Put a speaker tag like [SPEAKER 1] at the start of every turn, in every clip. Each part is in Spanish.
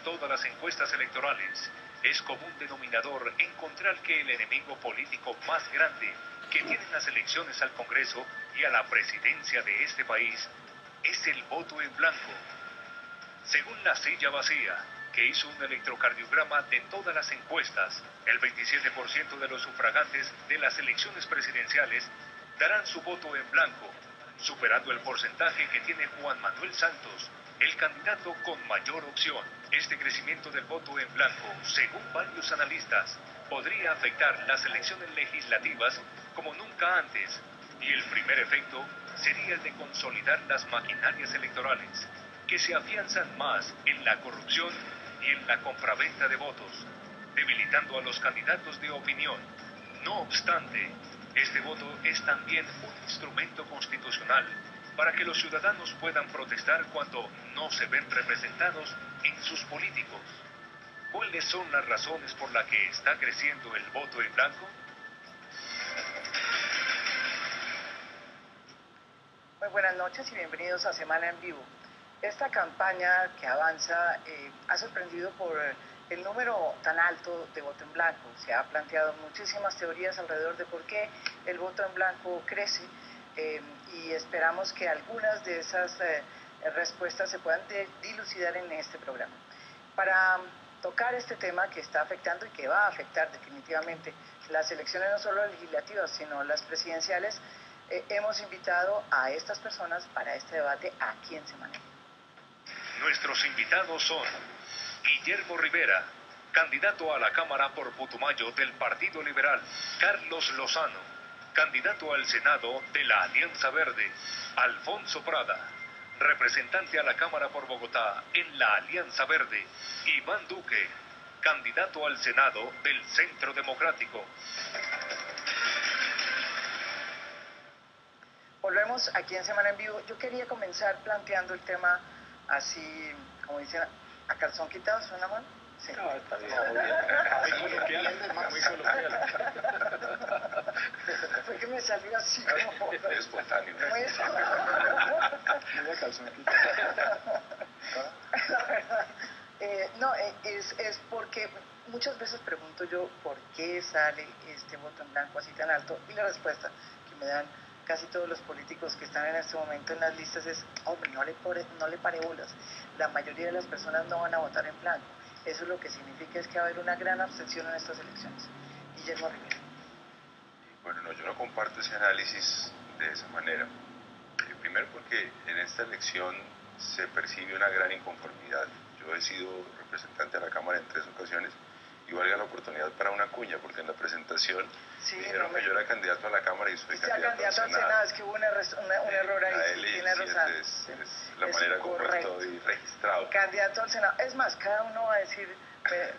[SPEAKER 1] todas las encuestas electorales. Es común denominador encontrar que el enemigo político más grande que tienen las elecciones al Congreso y a la presidencia de este país es el voto en blanco. Según La Silla Vacía, que hizo un electrocardiograma de todas las encuestas, el 27% de los sufragantes de las elecciones presidenciales darán su voto en blanco, superando el porcentaje que tiene Juan Manuel Santos, el candidato con mayor opción. Este crecimiento del voto en blanco, según varios analistas, podría afectar las elecciones legislativas como nunca antes, y el primer efecto sería el de consolidar las maquinarias electorales, que se afianzan más en la corrupción y en la compraventa de votos, debilitando a los candidatos de opinión. No obstante, este voto es también un instrumento constitucional para que los ciudadanos puedan protestar cuando no se ven representados en sus políticos. ¿Cuáles son las razones por las que está creciendo el voto en blanco?
[SPEAKER 2] Muy buenas noches y bienvenidos a Semana en Vivo. Esta campaña que avanza ha sorprendido por el número tan alto de voto en blanco. Se ha planteado muchísimas teorías alrededor de por qué el voto en blanco crece y esperamos que algunas de esas respuestas se puedan dilucidar en este programa. Para tocar este tema que está afectando y que va a afectar definitivamente las elecciones no solo legislativas sino las presidenciales, hemos invitado a estas personas para este debate aquí en Semana.
[SPEAKER 1] Nuestros invitados son Guillermo Rivera, candidato a la Cámara por Putumayo del Partido Liberal; Carlos Lozano, candidato al Senado de la Alianza Verde; Alfonso Prada, representante a la Cámara por Bogotá en la Alianza Verde; Iván Duque, candidato al Senado del Centro Democrático.
[SPEAKER 2] Volvemos aquí en Semana en Vivo. Yo quería comenzar planteando el tema así, como dicen, a calzón quitado, ¿suena mal? Sí.
[SPEAKER 3] No, está bien. Muy coloquial, muy coloquial.
[SPEAKER 2] Fue que me salió así como...
[SPEAKER 3] Muy espontáneo.
[SPEAKER 2] Muy espontáneo.
[SPEAKER 3] Muy a calzón quitado.
[SPEAKER 2] No, es porque muchas veces pregunto yo por qué sale este voto en blanco así tan alto, y la respuesta que me dan casi todos los políticos que están en este momento en las listas es: hombre, no le pare bolas, la mayoría de las personas no van a votar en blanco. Eso lo que significa es que va a haber una gran abstención en estas elecciones. Guillermo Rivera.
[SPEAKER 4] Bueno, no, yo no comparto ese análisis de esa manera. Primero porque en esta elección se percibe una gran inconformidad. Yo he sido representante de la Cámara en 3 ocasiones y valga la oportunidad para una cuña, porque en la presentación dijeron que yo era candidato a la Cámara y soy candidato al Senado.
[SPEAKER 2] Es que hubo un error ahí. Tiene razón.
[SPEAKER 4] Es la manera como estoy registrado.
[SPEAKER 2] Candidato al Senado. Es más, cada uno va a decir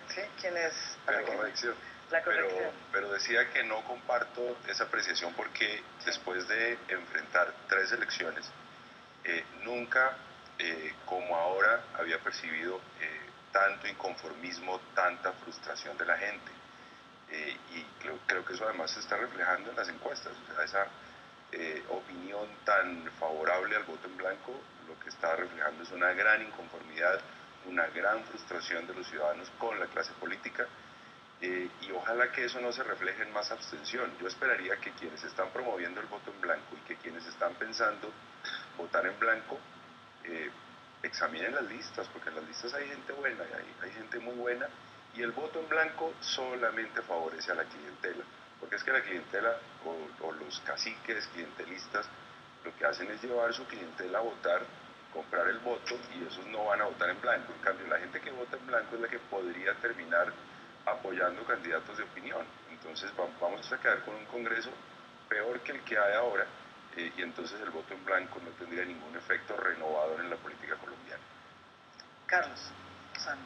[SPEAKER 2] ¿sí? quién es.
[SPEAKER 4] La corrección. Pero decía que no comparto esa apreciación porque después de enfrentar 3 elecciones, nunca como ahora había percibido tanto inconformismo, tanta frustración de la gente. Y creo que eso además se está reflejando en las encuestas. O sea, esa opinión tan favorable al voto en blanco, lo que está reflejando es una gran inconformidad, una gran frustración de los ciudadanos con la clase política. Y ojalá que eso no se refleje en más abstención. Yo esperaría que quienes están promoviendo el voto en blanco y que quienes están pensando votar en blanco examinen las listas, porque en las listas hay gente buena, hay gente muy buena, y el voto en blanco solamente favorece a la clientela, porque es que la clientela o los caciques clientelistas lo que hacen es llevar su clientela a votar, comprar el voto, y esos no van a votar en blanco. En cambio, la gente que vota en blanco es la que podría terminar apoyando candidatos de opinión. Entonces vamos a quedar con un Congreso peor que el que hay ahora, y entonces el voto en blanco no tendría ningún efecto renovador en la política colombiana.
[SPEAKER 2] Carlos Lozano.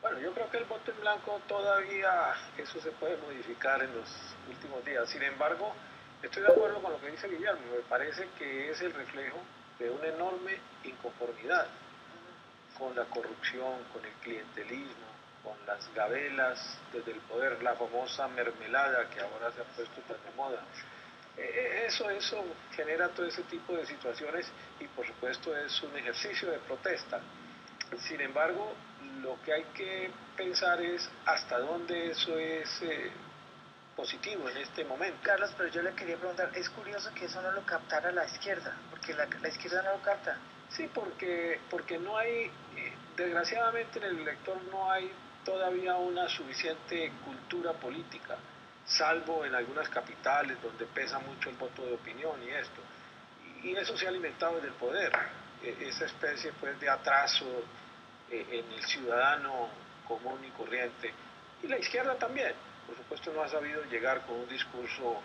[SPEAKER 3] Bueno, yo creo que el voto en blanco todavía eso se puede modificar en los últimos días. Sin embargo, estoy de acuerdo con lo que dice Guillermo. Me parece que es el reflejo de una enorme inconformidad con la corrupción, con el clientelismo, con las gabelas desde el poder, la famosa mermelada que ahora se ha puesto tan de moda. Eso genera todo ese tipo de situaciones y por supuesto es un ejercicio de protesta. Sin embargo, lo que hay que pensar es hasta dónde eso es positivo en este momento.
[SPEAKER 2] Carlos, pero yo le quería preguntar, es curioso que eso no lo captara la izquierda, porque la izquierda no lo capta.
[SPEAKER 3] Sí, porque no hay, desgraciadamente en el elector no hay todavía una suficiente cultura política, salvo en algunas capitales donde pesa mucho el voto de opinión y esto. Y eso se ha alimentado desde el poder, esa especie pues de atraso en el ciudadano común y corriente. Y la izquierda también, por supuesto, no ha sabido llegar con un discurso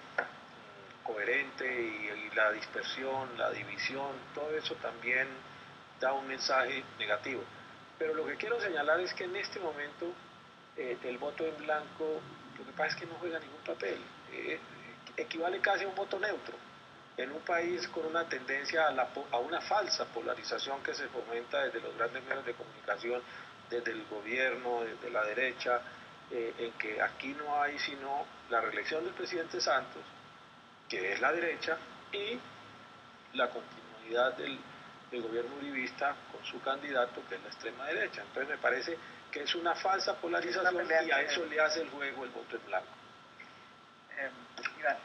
[SPEAKER 3] coherente y la dispersión, la división, todo eso también da un mensaje negativo. Pero lo que quiero señalar es que en este momento el voto en blanco, lo que pasa es que no juega ningún papel, equivale casi a un voto neutro en un país con una tendencia a una falsa polarización que se fomenta desde los grandes medios de comunicación, desde el gobierno, desde la derecha, en que aquí no hay sino la reelección del presidente Santos, que es la derecha, y la continuidad del gobierno uribista con su candidato, que es la extrema derecha. Entonces me parece que es una falsa polarización y a eso le hace el juego el voto en blanco.
[SPEAKER 2] Iván.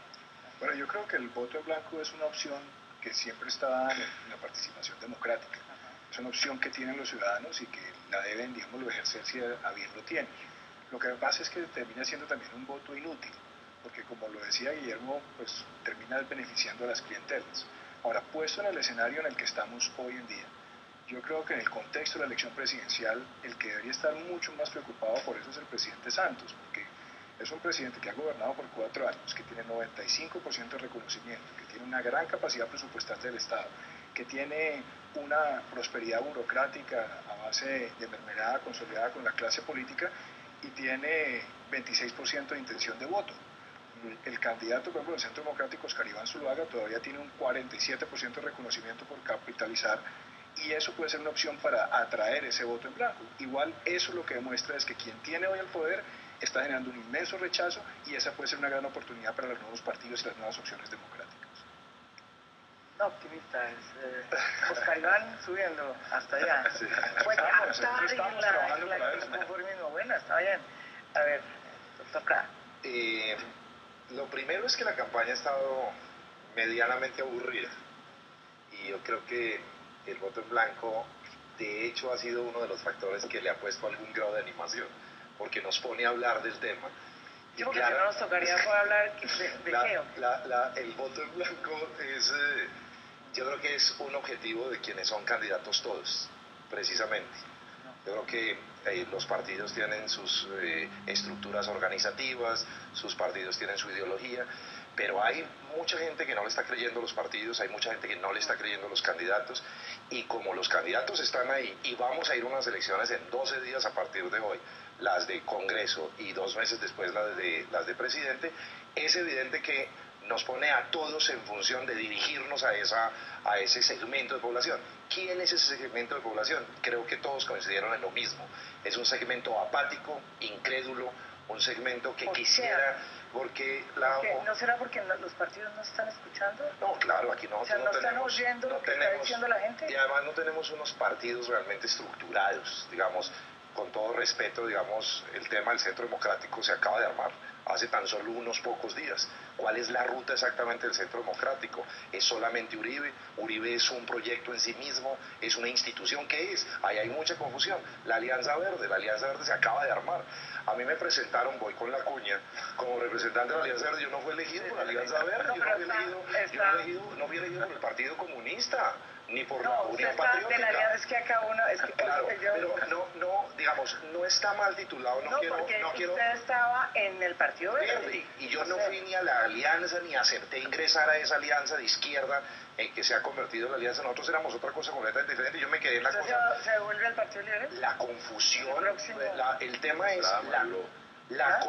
[SPEAKER 5] Bueno, yo creo que el voto en blanco es una opción que siempre está en la participación democrática. Es una opción que tienen los ciudadanos y que la deben, digámoslo, ejercer si a bien lo tienen. Lo que pasa es que termina siendo también un voto inútil, porque como lo decía Guillermo, pues termina beneficiando a las clientelas. Ahora, puesto en el escenario en el que estamos hoy en día, yo creo que en el contexto de la elección presidencial, el que debería estar mucho más preocupado por eso es el presidente Santos, porque es un presidente que ha gobernado por 4 años, que tiene 95% de reconocimiento, que tiene una gran capacidad presupuestal del Estado, que tiene una prosperidad burocrática a base de mermelada consolidada con la clase política y tiene 26% de intención de voto. El candidato, por ejemplo, del Centro Democrático, Oscar Iván Zuluaga, todavía tiene un 47% de reconocimiento por capitalizar y eso puede ser una opción para atraer ese voto en blanco. Igual eso lo que demuestra es que quien tiene hoy el poder está generando un inmenso rechazo y esa puede ser una gran oportunidad para los nuevos partidos y las nuevas opciones democráticas.
[SPEAKER 2] No, optimista es Oscar Iván subiendo hasta allá.
[SPEAKER 5] Sí.
[SPEAKER 2] Pues
[SPEAKER 5] estamos trabajando para eso.
[SPEAKER 2] Conformismo, bueno, está bien. A ver, doctor Prada.
[SPEAKER 6] Lo primero es que la campaña ha estado medianamente aburrida y yo creo que el voto en blanco de hecho ha sido uno de los factores que le ha puesto algún grado de animación porque nos pone a hablar del tema.
[SPEAKER 2] Y porque claro, no nos tocaría poder hablar de qué.
[SPEAKER 6] El voto en blanco es, yo creo que es un objetivo de quienes son candidatos todos, precisamente. Yo creo que los partidos tienen sus estructuras organizativas, sus partidos tienen su ideología, pero hay mucha gente que no le está creyendo a los partidos, hay mucha gente que no le está creyendo a los candidatos, y como los candidatos están ahí, y vamos a ir a unas elecciones en 12 días a partir de hoy, las de Congreso y 2 meses después las de presidente, es evidente que nos pone a todos en función de dirigirnos a ese segmento de población. ¿Quién es ese segmento de población? Creo que todos coincidieron en lo mismo. Es un segmento apático, incrédulo, un segmento que quisiera... Porque
[SPEAKER 2] ¿No será porque los partidos no están escuchando?
[SPEAKER 6] No, claro, aquí nosotros
[SPEAKER 2] no están oyendo lo que está diciendo la gente.
[SPEAKER 6] Y además no tenemos unos partidos realmente estructurados, digamos, con todo respeto, digamos, el tema del Centro Democrático se acaba de armar hace tan solo unos pocos días. ¿Cuál es la ruta exactamente del Centro Democrático? ¿Es solamente Uribe? ¿Uribe es un proyecto en sí mismo? ¿Es una institución? ¿Qué es? Ahí hay mucha confusión. La Alianza Verde se acaba de armar. A mí me presentaron, voy con la cuña, como representante de la Alianza Verde. Yo no fui elegido por la Alianza Verde, yo no fui elegido por el Partido Comunista, ni por la Unión Patriótica.
[SPEAKER 2] Es que acá uno... Es que,
[SPEAKER 6] claro, pero no, digamos, no está mal titulado, no quiero...
[SPEAKER 2] Usted estaba en el Partido Verde.
[SPEAKER 6] Y yo no fui ni a la alianza, ni acepté ingresar a esa alianza de izquierda en que se ha convertido en la alianza. Nosotros éramos otra cosa completamente diferente. Yo me quedé en la cosa...
[SPEAKER 2] ¿Se vuelve al Partido Libre?
[SPEAKER 6] La confusión, el tema es la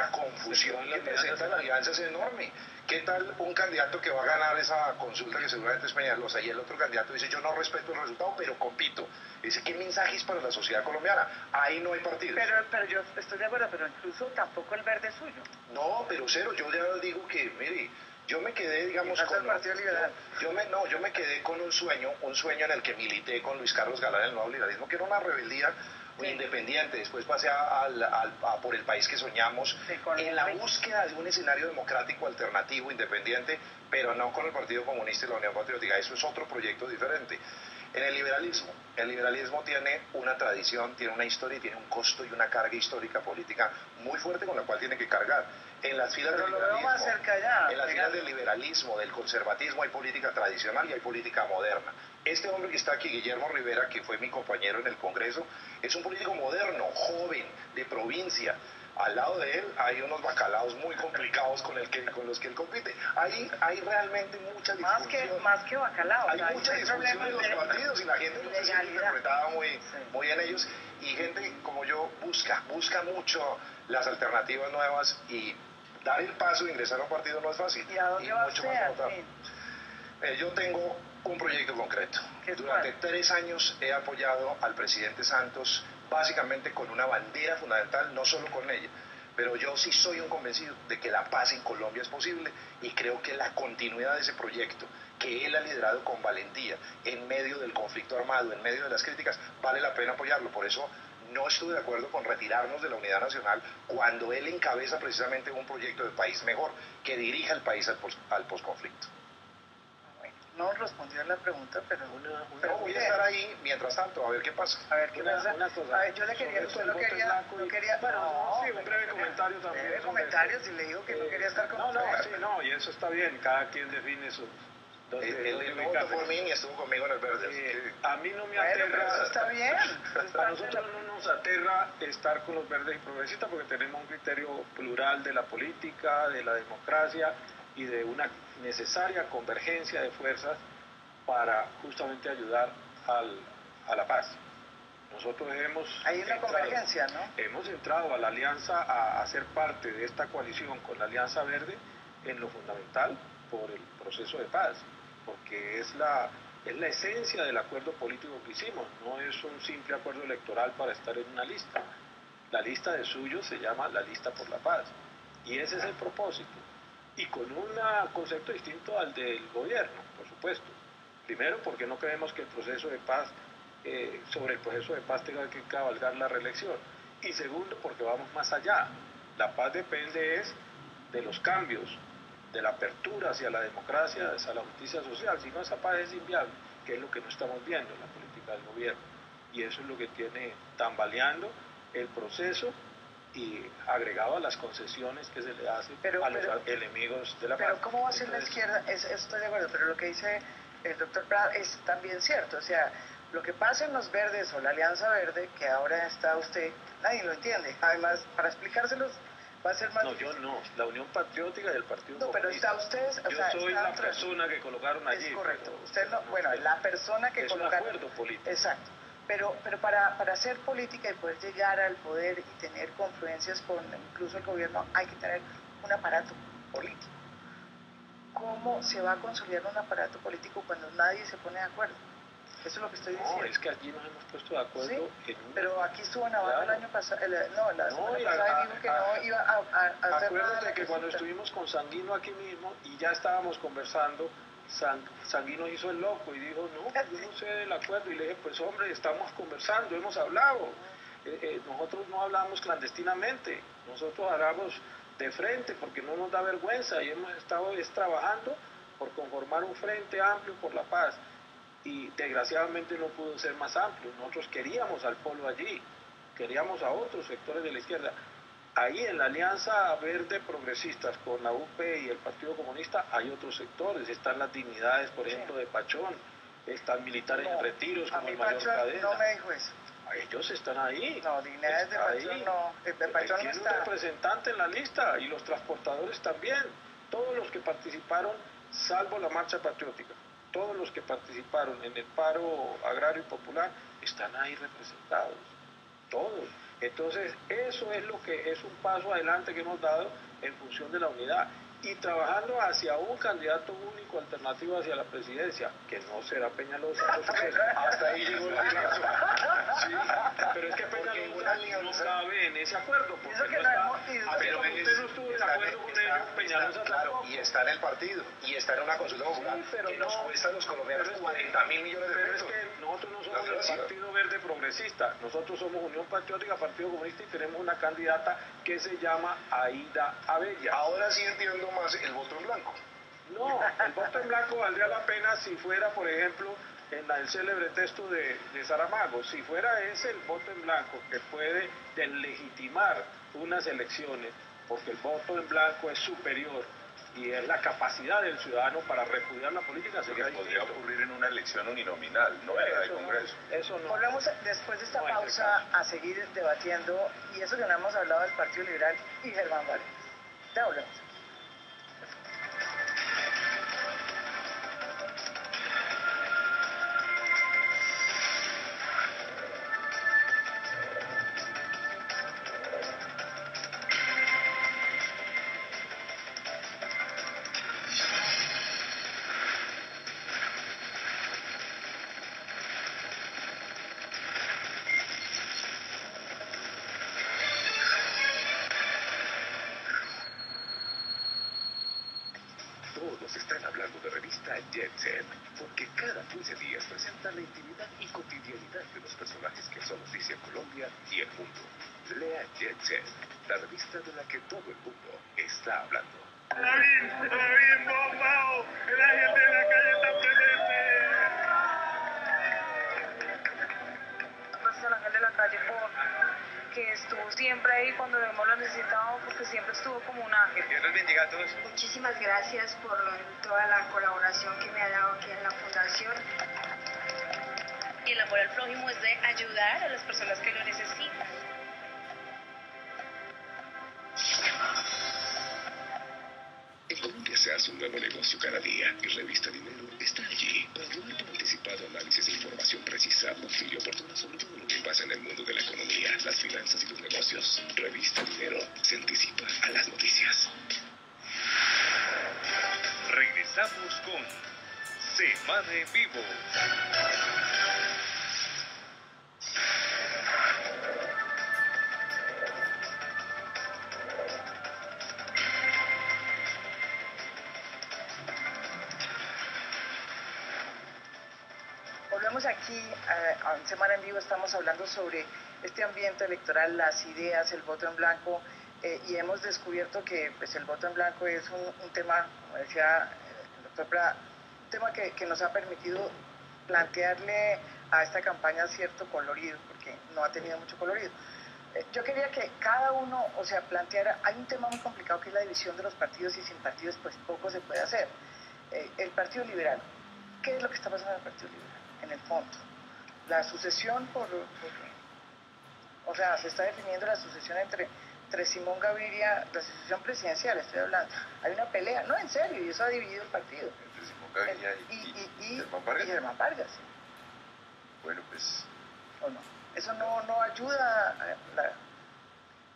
[SPEAKER 6] confusión que presenta la alianza es enorme. ¿Qué tal un candidato que va a ganar esa consulta que seguramente es Peñalosa y el otro candidato dice yo no respeto el resultado pero compito? Dice ¿qué mensajes para la sociedad colombiana? Ahí no hay partidos.
[SPEAKER 2] Pero yo estoy de acuerdo, pero incluso tampoco el verde es suyo.
[SPEAKER 6] No, pero cero, yo ya digo que, mire, Yo me quedé, digamos,
[SPEAKER 2] con el Partido Liberal.
[SPEAKER 6] Yo me quedé con un sueño en el que milité con Luis Carlos Galán en el nuevo liberalismo, que era una rebeldía independiente. Después pasé a por el país que soñamos, en la búsqueda de un escenario democrático alternativo, independiente, pero no con el Partido Comunista y la Unión Patriótica. Eso es otro proyecto diferente. En el liberalismo tiene una tradición, tiene una historia y tiene un costo y una carga histórica política muy fuerte con la cual tiene que cargar. En las filas del liberalismo,
[SPEAKER 2] más cerca ya,
[SPEAKER 6] en las filas del liberalismo, del conservatismo, hay política tradicional y hay política moderna. Este hombre que está aquí, Guillermo Rivera, que fue mi compañero en el Congreso, es un político moderno, joven, de provincia. Al lado de él hay unos bacalaos muy complicados con los que él compite. Hay realmente mucha discusión.
[SPEAKER 2] Más que bacalao.
[SPEAKER 6] Hay mucha discusión en los partidos y la gente no se interpretaba muy bien ellos. Y gente como yo busca mucho las alternativas nuevas, y dar el paso de ingresar a un partido no es fácil.
[SPEAKER 2] ¿Y a dónde va
[SPEAKER 6] mucho
[SPEAKER 2] usted?
[SPEAKER 6] Más yo tengo un proyecto concreto. Durante 3 años he apoyado al presidente Santos, básicamente con una bandera fundamental, no solo con ella, pero yo sí soy un convencido de que la paz en Colombia es posible, y creo que la continuidad de ese proyecto que él ha liderado con valentía en medio del conflicto armado, en medio de las críticas, vale la pena apoyarlo. Por eso no estuve de acuerdo con retirarnos de la unidad nacional cuando él encabeza precisamente un proyecto de país mejor que dirija el país al posconflicto.
[SPEAKER 2] No respondió a la pregunta, pero
[SPEAKER 6] voy a estar ahí mientras tanto, a ver qué pasa.
[SPEAKER 2] A ver qué pasa.
[SPEAKER 3] Una cosa.
[SPEAKER 2] A ver, yo le quería, usted no quería.
[SPEAKER 3] Bueno, sí, un breve comentario también.
[SPEAKER 2] Breve comentario, si le digo que no quería estar con usted.
[SPEAKER 3] Y eso está bien, cada quien define su...
[SPEAKER 6] Él no votó por mí ni estuvo conmigo en el verde.
[SPEAKER 3] A mí no me aterra...
[SPEAKER 2] Pero eso está bien.
[SPEAKER 3] A nosotros no nos aterra estar con los verdes y progresistas, porque tenemos un criterio plural de la política, de la democracia y de una necesaria convergencia de fuerzas para justamente ayudar a la paz. Nosotros
[SPEAKER 2] hay una convergencia, ¿no?
[SPEAKER 3] Hemos entrado a la alianza a ser parte de esta coalición con la Alianza Verde en lo fundamental por el proceso de paz, porque es la esencia del acuerdo político que hicimos. No es un simple acuerdo electoral para estar en una lista. La lista de suyos se llama la lista por la paz, y ese es el propósito, y con un concepto distinto al del gobierno, por supuesto. Primero, porque no creemos que el proceso de paz, sobre el proceso de paz tenga que cabalgar la reelección, y segundo, porque vamos más allá. La paz depende de los cambios, de la apertura hacia la democracia, hacia la justicia social. Si no, esa paz es inviable, que es lo que no estamos viendo en la política del gobierno, y eso es lo que tiene tambaleando el proceso, y agregado a las concesiones que se le hacen a los enemigos de la paz.
[SPEAKER 2] Pero ¿cómo va a ser la izquierda? Estoy de acuerdo, pero lo que dice el doctor Prada es también cierto. O sea, lo que pasa en los verdes o la Alianza Verde, que ahora está usted, nadie lo entiende. Además, para explicárselos va a ser más difícil.
[SPEAKER 3] Yo no, la Unión Patriótica y el Partido
[SPEAKER 2] Comunista. Pero está usted...
[SPEAKER 3] Yo soy la persona que colocaron allí.
[SPEAKER 2] Es correcto. Usted no, bueno, la persona que colocaron...
[SPEAKER 3] Es un acuerdo político.
[SPEAKER 2] Exacto. Pero para hacer política y poder llegar al poder y tener confluencias con incluso el gobierno, hay que tener un aparato político. ¿Cómo se va a consolidar un aparato político cuando nadie se pone de acuerdo? Eso es lo que estoy diciendo.
[SPEAKER 3] No, es que allí nos hemos puesto de acuerdo.
[SPEAKER 2] ¿Sí? Pero aquí estuvo Navarro el año pasado, la semana pasada dijo que no iba a hacer nada.
[SPEAKER 3] Acuérdate que cuando estuvimos con Sanguino aquí mismo y ya estábamos conversando, Sanguino hizo el loco y dijo, no, yo no sé del acuerdo, y le dije, pues hombre, estamos conversando, hemos hablado, nosotros no hablamos clandestinamente, nosotros hablamos de frente porque no nos da vergüenza, y hemos estado trabajando por conformar un frente amplio por la paz, y desgraciadamente no pudo ser más amplio. Nosotros queríamos al polo allí, queríamos a otros sectores de la izquierda. Ahí en la Alianza Verde Progresistas con la UP y el Partido Comunista hay otros sectores, están las dignidades, por ejemplo, de Pachón, están militares en retiros como el mayor Cadena.
[SPEAKER 2] No me dijo eso.
[SPEAKER 3] Ellos están ahí.
[SPEAKER 2] No, dignidades de Pachón no. De Pachón
[SPEAKER 3] tiene un representante en la lista, y los transportadores también. Todos los que participaron, salvo la Marcha Patriótica, todos los que participaron en el paro agrario y popular están ahí representados. Todos. Entonces, eso es lo que es un paso adelante que hemos dado en función de la unidad, y trabajando hacia un candidato único alternativo hacia la presidencia, que no será Peñalosa. Hasta ahí llegó la clase. Sí, pero es que Peñalosa no cabe en ese acuerdo, porque
[SPEAKER 2] Eso que
[SPEAKER 3] no está,
[SPEAKER 2] no hemos-
[SPEAKER 3] así como usted no estuvo de acuerdo con ellos, Peñalosa
[SPEAKER 6] claro,
[SPEAKER 3] tampoco.
[SPEAKER 6] y está en el partido, y está en una consulta popular
[SPEAKER 3] pero
[SPEAKER 6] que nos
[SPEAKER 3] no,
[SPEAKER 6] cuesta a los colombianos
[SPEAKER 3] pero es que-
[SPEAKER 6] 40.000 millones de
[SPEAKER 3] Pero es
[SPEAKER 6] pesos.
[SPEAKER 3] que nosotros no
[SPEAKER 6] La
[SPEAKER 3] somos el
[SPEAKER 6] relación.
[SPEAKER 3] Partido Verde Progresista, nosotros somos Unión Patriótica, Partido Comunista, y tenemos una candidata que se llama Aida Abella.
[SPEAKER 6] Ahora sí entiendo más el voto en blanco.
[SPEAKER 3] No, el voto en blanco valdría la pena si fuera, por ejemplo, el célebre texto de Saramago, si fuera ese el voto en blanco que puede deslegitimar unas elecciones, porque el voto en blanco es superior y es la capacidad del ciudadano para repudiar la política,
[SPEAKER 4] Lo que
[SPEAKER 3] sería
[SPEAKER 4] podría
[SPEAKER 3] distinto.
[SPEAKER 4] ocurrir en una elección uninominal, no en la de
[SPEAKER 3] Eso no,
[SPEAKER 4] Congreso.
[SPEAKER 3] eso no.
[SPEAKER 2] Volvemos después de esta
[SPEAKER 3] No es el
[SPEAKER 2] pausa a seguir debatiendo, y eso que no hemos hablado del Partido Liberal y Germán Vargas. Ya volvemos.
[SPEAKER 7] Todos están hablando de revista Jet Set, porque cada 15 días presenta la intimidad y cotidianidad de los personajes que son noticia en Colombia y el mundo. Lea Jet Set, la revista de la que todo el mundo está hablando.
[SPEAKER 1] David, bombao, el ángel de la calle está presente.
[SPEAKER 8] Gracias al ángel de la calle que estuvo siempre ahí cuando hemos lo necesitado, porque siempre estuvo como un ángel.
[SPEAKER 1] Dios los bendiga a todos.
[SPEAKER 8] Muchísimas gracias por toda la colaboración que me ha dado aquí en la fundación.
[SPEAKER 9] Y el amor al prójimo es de ayudar a las personas que lo necesitan.
[SPEAKER 7] En Colombia se hace un nuevo negocio cada día y Revista Dinero está allí para llevar por anticipado análisis e información precisa, útil y oportuna sobre todo lo que pasa en el mundo de la economía, las finanzas y los negocios. Revista Dinero se anticipa a las noticias.
[SPEAKER 1] Regresamos con Semana en Vivo.
[SPEAKER 2] Volvemos aquí a Semana en Vivo, estamos hablando sobre este ambiente electoral, las ideas, el voto en blanco, y hemos descubierto que pues, el voto en blanco es un tema, como decía el doctor Prada, un tema que nos ha permitido plantearle a esta campaña cierto colorido, porque no ha tenido mucho colorido. Yo quería que cada uno, o sea, planteara, hay un tema muy complicado que es la división de los partidos, y sin partidos pues poco se puede hacer. El Partido Liberal, ¿qué es lo que está pasando en el Partido Liberal? En el fondo, la sucesión o sea, se está definiendo la sucesión entre Simón Gaviria, la sucesión presidencial, estoy hablando. Hay una pelea, no, en serio, y eso ha dividido el partido.
[SPEAKER 4] Entre Simón Gaviria y Germán Vargas.
[SPEAKER 2] Y Germán Vargas.
[SPEAKER 4] Bueno, pues...
[SPEAKER 2] ¿O no? Eso no ayuda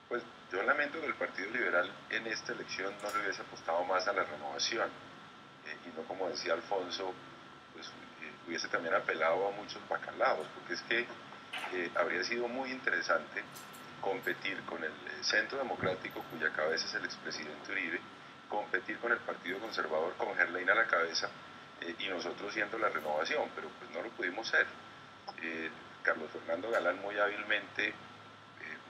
[SPEAKER 4] Pues yo lamento que el Partido Liberal en esta elección no le hubiese apostado más a la renovación y no, como decía Alfonso, pues hubiese también apelado a muchos bacalaos, porque es que habría sido muy interesante competir con el Centro Democrático, cuya cabeza es el expresidente Uribe, competir con el Partido Conservador con Gerlain a la cabeza y nosotros siendo la renovación, pero pues no lo pudimos ser. Carlos Fernando Galán muy hábilmente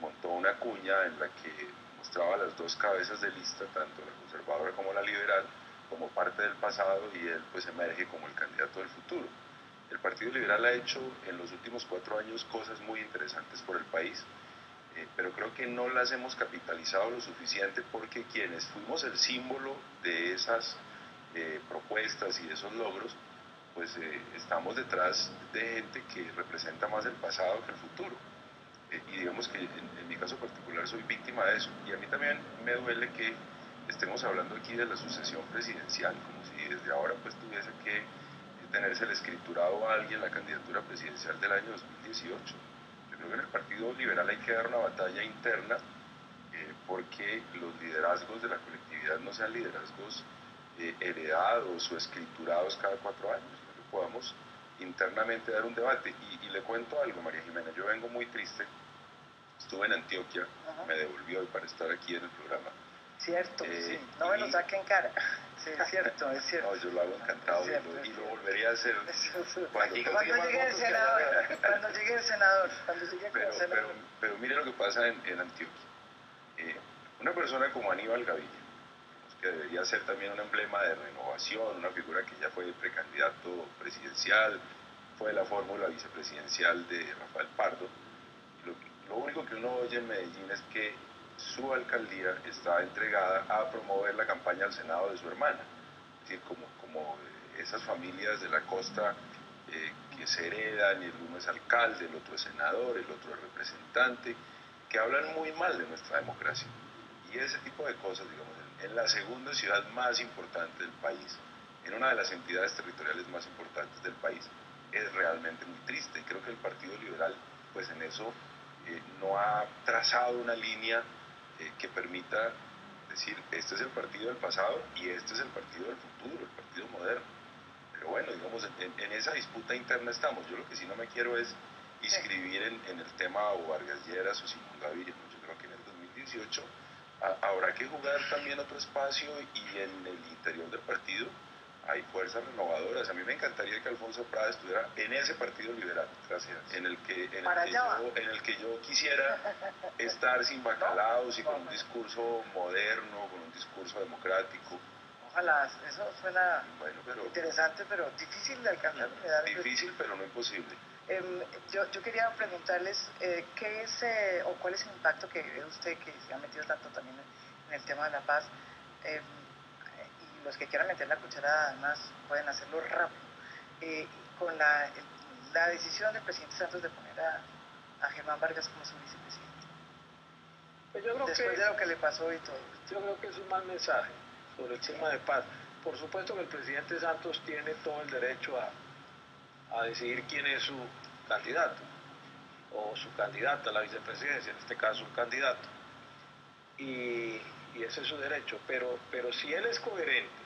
[SPEAKER 4] montó una cuña en la que mostraba las dos cabezas de lista, tanto la conservadora como la liberal, como parte del pasado, y él pues emerge como el candidato del futuro. El Partido Liberal ha hecho en los últimos 4 años cosas muy interesantes por el país, pero creo que no las hemos capitalizado lo suficiente, porque quienes fuimos el símbolo de esas propuestas y de esos logros, pues estamos detrás de gente que representa más el pasado que el futuro. Y digamos que en mi caso particular soy víctima de eso. Y a mí también me duele que estemos hablando aquí de la sucesión presidencial, como si desde ahora pues tuviese que tenerse el escriturado a alguien la candidatura presidencial del año 2018. Yo creo que en el Partido Liberal hay que dar una batalla interna porque los liderazgos de la colectividad no sean liderazgos heredados o escriturados cada 4 años, que podamos internamente dar un debate. Y le cuento algo, María Jimena, yo vengo muy triste estuve en Antioquia, me devolvió hoy para estar aquí en el programa.
[SPEAKER 2] Cierto, sí, no me lo saquen cara. Sí, es cierto, es cierto.
[SPEAKER 4] No, yo lo hago encantado y lo volvería a hacer
[SPEAKER 2] cuando llegue el senador,
[SPEAKER 4] pero mire lo que pasa en Antioquia. Una persona como Aníbal Gaviria, que debería ser también un emblema de renovación, una figura que ya fue precandidato presidencial, fue la fórmula vicepresidencial de Rafael Pardo. Lo único que uno oye en Medellín es que su alcaldía está entregada a promover la campaña al Senado de su hermana. Es decir, como esas familias de la costa que se heredan, y el uno es alcalde, el otro es senador, el otro es representante, que hablan muy mal de nuestra democracia. Y ese tipo de cosas, digamos, en la segunda ciudad más importante del país, en una de las entidades territoriales más importantes del país, es realmente muy triste. Creo que el Partido Liberal, pues en eso, no ha trazado una línea que permita decir, este es el partido del pasado y este es el partido del futuro, el partido moderno. Pero bueno, digamos, en esa disputa interna estamos. Yo lo que sí no me quiero es inscribir en el tema o Vargas Lleras o Simón Gaviria. Yo creo que en el 2018 habrá que jugar también otro espacio, y en el interior del partido hay fuerzas renovadoras. A mí me encantaría que Alfonso Prada estuviera en ese Partido Liberal, gracias, en el que yo quisiera estar sin bacalaos y con un discurso moderno, con un discurso democrático.
[SPEAKER 2] Ojalá, eso suena interesante, pero difícil de alcanzar.
[SPEAKER 4] Difícil, pero no imposible.
[SPEAKER 2] Yo quería preguntarles qué es o cuál es el impacto que ve usted, que se ha metido tanto también en el tema de la paz, y los que quieran meter la cuchara además pueden hacerlo rápido, con la decisión del presidente Santos de poner a Germán Vargas como su vicepresidente.
[SPEAKER 3] Pues yo creo
[SPEAKER 2] después de lo que le pasó y todo.
[SPEAKER 3] Yo creo que es un mal mensaje sobre el tema de paz. Por supuesto que el presidente Santos tiene todo el derecho a decidir quién es su candidato o su candidata a la vicepresidencia, en este caso un candidato, y ese es su derecho, pero si él es coherente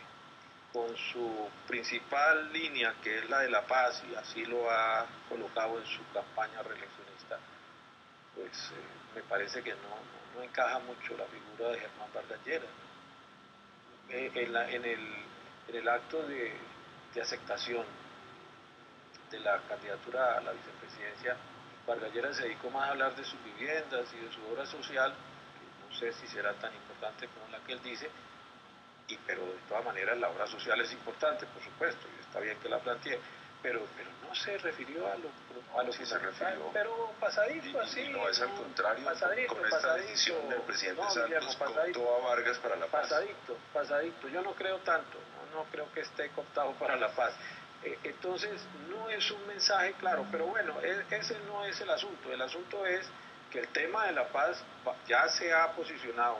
[SPEAKER 3] con su principal línea, que es la de la paz, y así lo ha colocado en su campaña reeleccionista, pues me parece que no encaja mucho la figura de Germán Vargas Lleras. En el acto de aceptación de la candidatura a la vicepresidencia, Vargas Lleras se dedicó más a hablar de sus viviendas y de su obra social, que no sé si será tan importante como la que él dice, pero de todas maneras la obra social es importante, por supuesto, y está bien que la plantee, pero no se refirió a lo que se refirió, pero pasadito así.
[SPEAKER 4] Y no es al contrario, con esta decisión del presidente Santos cooptó a Vargas para la paz.
[SPEAKER 3] Pasadito, yo no creo tanto, no creo que esté cooptado para la paz. Entonces no es un mensaje claro, pero bueno, ese no es el asunto es que el tema de la paz ya se ha posicionado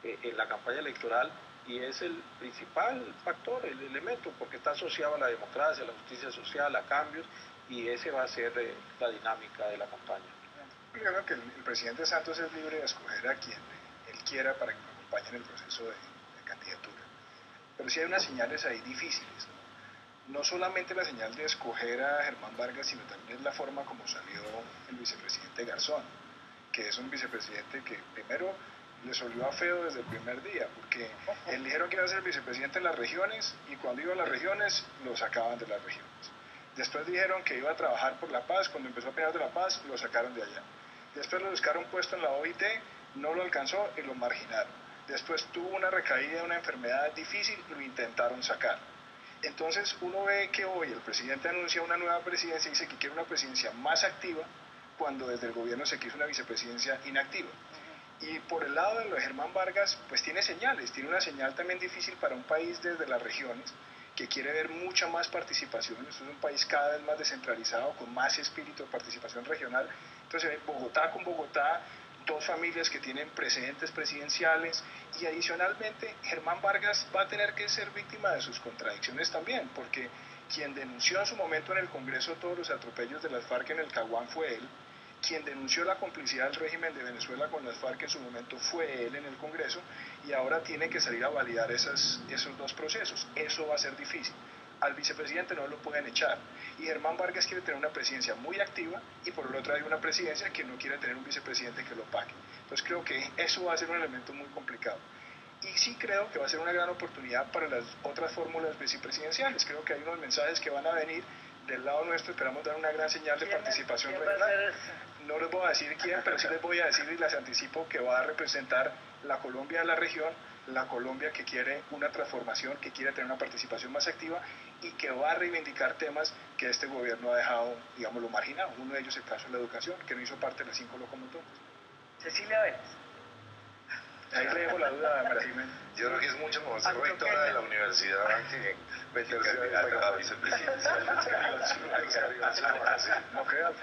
[SPEAKER 3] en la campaña electoral, y es el principal factor, el elemento, porque está asociado a la democracia, a la justicia social, a cambios, y ese va a ser la dinámica de la campaña.
[SPEAKER 5] Yo creo que el presidente Santos es libre de escoger a quien él quiera para que lo acompañe en el proceso de candidatura, pero sí hay unas señales ahí difíciles, no solamente la señal de escoger a Germán Vargas, sino también es la forma como salió el vicepresidente Garzón, que es un vicepresidente que primero les olió a feo desde el primer día, porque él dijeron que iba a ser vicepresidente en las regiones, y cuando iba a las regiones lo sacaban de las regiones. Después dijeron que iba a trabajar por la paz, cuando empezó a pelear de la paz lo sacaron de allá. Después lo buscaron puesto en la OIT, no lo alcanzó y lo marginaron. Después tuvo una recaída, una enfermedad difícil y lo intentaron sacar. Entonces uno ve que hoy el presidente anuncia una nueva presidencia y dice que quiere una presidencia más activa, cuando desde el gobierno se quiso una vicepresidencia inactiva. Y por el lado de lo de Germán Vargas, pues tiene señales, tiene una señal también difícil para un país desde las regiones, que quiere ver mucha más participación. Esto es un país cada vez más descentralizado, con más espíritu de participación regional. Entonces, Bogotá con Bogotá, dos familias que tienen precedentes presidenciales, y adicionalmente Germán Vargas va a tener que ser víctima de sus contradicciones también, porque quien denunció en su momento en el Congreso todos los atropellos de las FARC en el Caguán fue él. Quien denunció la complicidad del régimen de Venezuela con las FARC en su momento fue él en el Congreso, y ahora tiene que salir a validar esos dos procesos. Eso va a ser difícil. al vicepresidente no lo pueden echar. Y Germán Vargas quiere tener una presidencia muy activa y por el otro hay una presidencia que no quiere tener un vicepresidente que lo pague. Entonces creo que eso va a ser un elemento muy complicado. Y sí creo que va a ser una gran oportunidad para las otras fórmulas vicepresidenciales. Creo que hay unos mensajes que van a venir del lado nuestro, esperamos dar una gran señal de participación regional. No les voy a decir quién, pero sí les voy a decir y les anticipo que va a representar la Colombia de la región, la Colombia que quiere una transformación, que quiere tener una participación más activa y que va a reivindicar temas que este gobierno ha dejado, digamos, lo marginado. Uno de ellos es el caso de la educación, que no hizo parte de las 5 locomotoras.
[SPEAKER 2] Cecilia Vélez.
[SPEAKER 5] Ahí le dejo la duda a María Jiménez.
[SPEAKER 6] Yo creo que es mucho mejor ser rectora de la universidad que meterse
[SPEAKER 4] a la vicepresidencia.
[SPEAKER 5] No creas,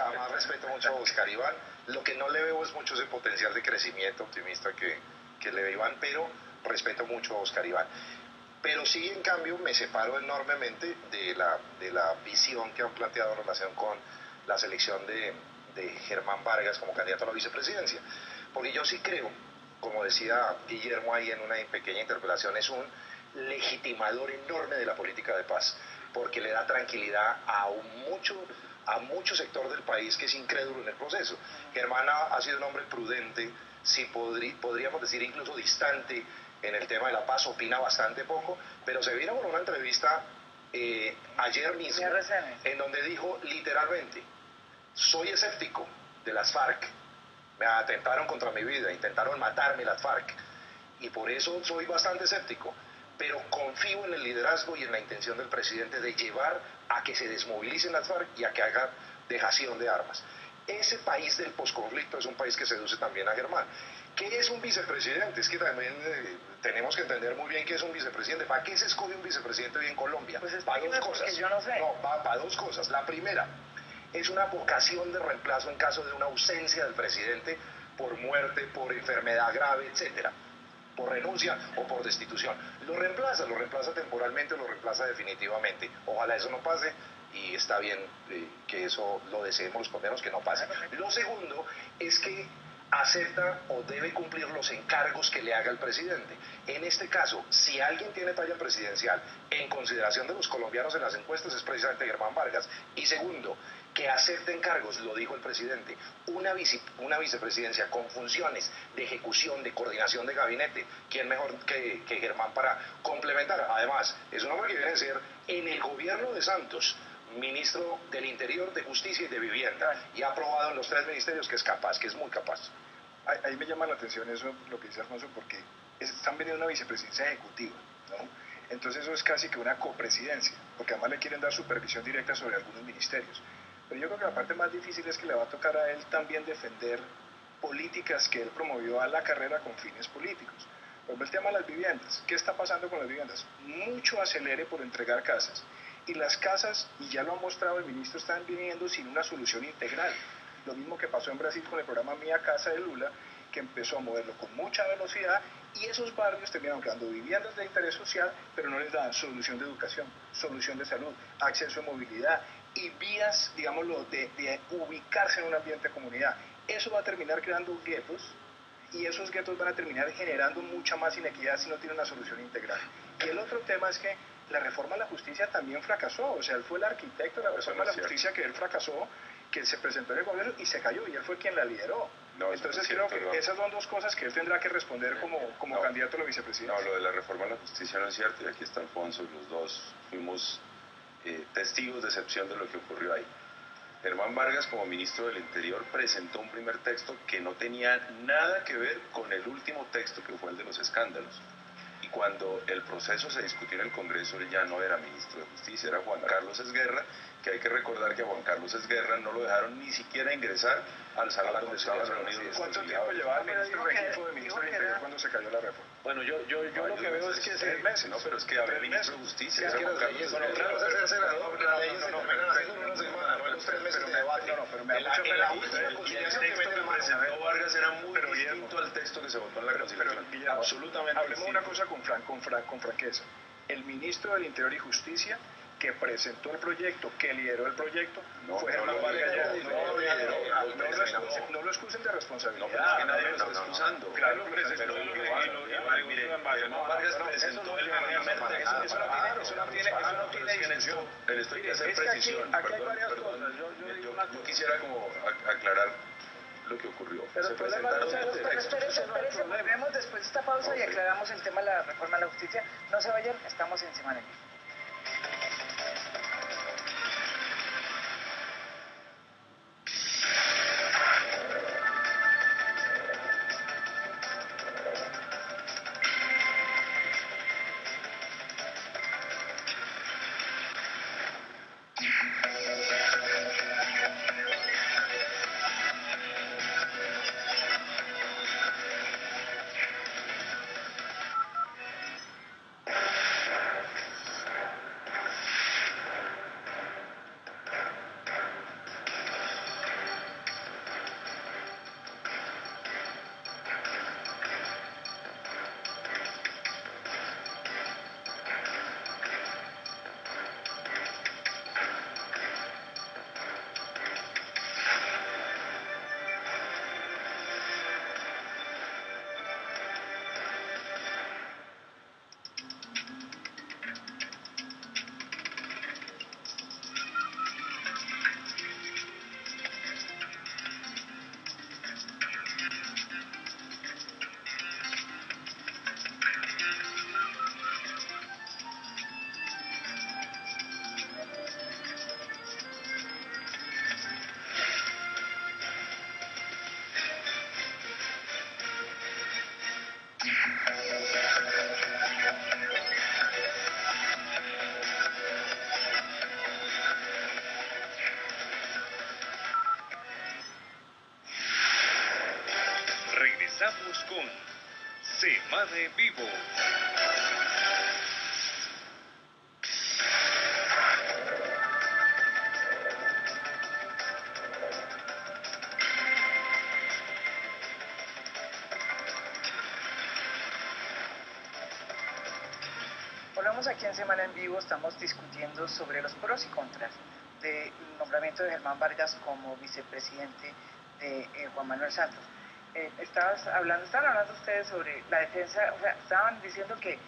[SPEAKER 6] además respeto mucho a Oscar Iván. Lo que no le veo es mucho ese potencial de crecimiento optimista que le ve Iván, pero respeto mucho a Oscar Iván. Pero sí, en cambio, me separo enormemente de la visión que han planteado en relación con la selección de Germán Vargas como candidato a la vicepresidencia. Porque yo sí creo, como decía Guillermo ahí en una pequeña interpelación, es un legitimador enorme de la política de paz, porque le da tranquilidad a mucho sector del país que es incrédulo en el proceso. Germán ha sido un hombre prudente, sí podríamos decir incluso distante en el tema de la paz, opina bastante poco, pero se vino con una entrevista ayer mismo, en donde dijo literalmente: soy escéptico de las FARC, me atentaron contra mi vida, intentaron matarme las FARC, y por eso soy bastante escéptico, pero confío en el liderazgo y en la intención del presidente de llevar a que se desmovilicen las FARC y a que haga dejación de armas. Ese país del posconflicto es un país que seduce también a Germán. ¿Qué es un vicepresidente? Es que también tenemos que entender muy bien qué es un vicepresidente. ¿Para qué se escoge un vicepresidente hoy en Colombia?
[SPEAKER 2] Pues
[SPEAKER 6] para dos cosas.
[SPEAKER 2] Yo no sé.
[SPEAKER 6] No, para dos cosas. La primera es una vocación de reemplazo en caso de una ausencia del presidente por muerte, por enfermedad grave, etcétera, por renuncia o por destitución. Lo reemplaza temporalmente o lo reemplaza definitivamente. Ojalá eso no pase y está bien que eso lo deseemos los colombianos, que no pase. Lo segundo es que acepta o debe cumplir los encargos que le haga el presidente. En este caso, si alguien tiene talla presidencial en consideración de los colombianos en las encuestas, es precisamente Germán Vargas. Y segundo, que acepte encargos, lo dijo el presidente, una vicepresidencia con funciones de ejecución, de coordinación de gabinete. ¿Quién mejor que Germán para complementar? Además, es un hombre que viene a ser en el gobierno de Santos ministro del Interior, de Justicia y de Vivienda, y ha aprobado en los 3 ministerios que es capaz, que es muy capaz.
[SPEAKER 5] Ahí me llama la atención eso, lo que dice Alfonso, porque están vendiendo una vicepresidencia ejecutiva, ¿no? Entonces eso es casi que una copresidencia, porque además le quieren dar supervisión directa sobre algunos ministerios. Pero yo creo que la parte más difícil es que le va a tocar a él también defender políticas que él promovió a la carrera con fines políticos. Por ejemplo, el tema de las viviendas. ¿Qué está pasando con las viviendas? Mucho acelere por entregar casas. Y las casas, y ya lo ha mostrado el ministro, están viniendo sin una solución integral. Lo mismo que pasó en Brasil con el programa Mía Casa de Lula, que empezó a moverlo con mucha velocidad, y esos barrios terminaron creando viviendas de interés social, pero no les dan solución de educación, solución de salud, acceso a movilidad y vías, digámoslo, de ubicarse en un ambiente de comunidad. Eso va a terminar creando guetos, y esos guetos van a terminar generando mucha más inequidad si no tiene una solución integral. Y el otro tema es que la reforma a la justicia también fracasó, o sea, él fue el arquitecto de la reforma a la justicia que él fracasó, que se presentó en el gobierno y se cayó, y él fue quien la lideró.
[SPEAKER 4] No,
[SPEAKER 5] entonces creo que esas son dos cosas que él tendrá que responder como candidato a la vicepresidencia.
[SPEAKER 4] No, lo de la reforma a la justicia no es cierto, y aquí está Alfonso, y los dos fuimos testigos de excepción de lo que ocurrió ahí. Germán Vargas, como ministro del Interior, presentó un primer texto que no tenía nada que ver con el último texto, que fue el de los escándalos. Y cuando el proceso se discutió en el Congreso, él ya no era ministro de Justicia, era Juan Carlos Esguerra, que hay que recordar que a Juan Carlos Esguerra no lo dejaron ni siquiera ingresar al salón donde estaban reunidos.
[SPEAKER 5] ¿Cuánto tiempo llevaba el ministro Regifo de ministro del Interior cuando se cayó la reforma?
[SPEAKER 3] Bueno, yo lo que veo es que
[SPEAKER 5] 3 meses.
[SPEAKER 4] No, pero es que había ministro de Justicia.
[SPEAKER 6] Es que las leyes son las leyes se terminan haciendo en una semana, no en los 3 meses de debate.
[SPEAKER 5] Pero me da mucha pena.
[SPEAKER 4] Y el texto que presentó Vargas era muy distinto al texto que se votó en la Constitución.
[SPEAKER 5] Absolutamente. Hablemos una cosa con franqueza. El ministro del Interior y Justicia que presentó el proyecto, que lideró el proyecto, fue
[SPEAKER 4] no
[SPEAKER 5] Germán
[SPEAKER 4] lo
[SPEAKER 5] Vargas
[SPEAKER 4] lideró,
[SPEAKER 5] Llosa. No lo excusen de responsabilidad.
[SPEAKER 4] No, pero es que nadie lo está excusando.
[SPEAKER 5] Claro,
[SPEAKER 4] Germán Vargas presentó el primer texto.
[SPEAKER 5] Eso no tiene discusión.
[SPEAKER 4] En esto hay que hacer precisión.
[SPEAKER 5] Aquí hay varias cosas.
[SPEAKER 4] Yo quisiera como aclarar lo que ocurrió.
[SPEAKER 2] Pero espérese, volvemos después de esta pausa y aclaramos el tema de la reforma a la justicia. No se vayan, estamos en Semana en Vivo.
[SPEAKER 1] Regresamos con Semana en Vivo.
[SPEAKER 2] Volvemos aquí en Semana en Vivo, estamos discutiendo sobre los pros y contras del nombramiento de Germán Vargas como vicepresidente de Juan Manuel Santos. Estaban hablando ustedes sobre la defensa, o sea, estaban diciendo que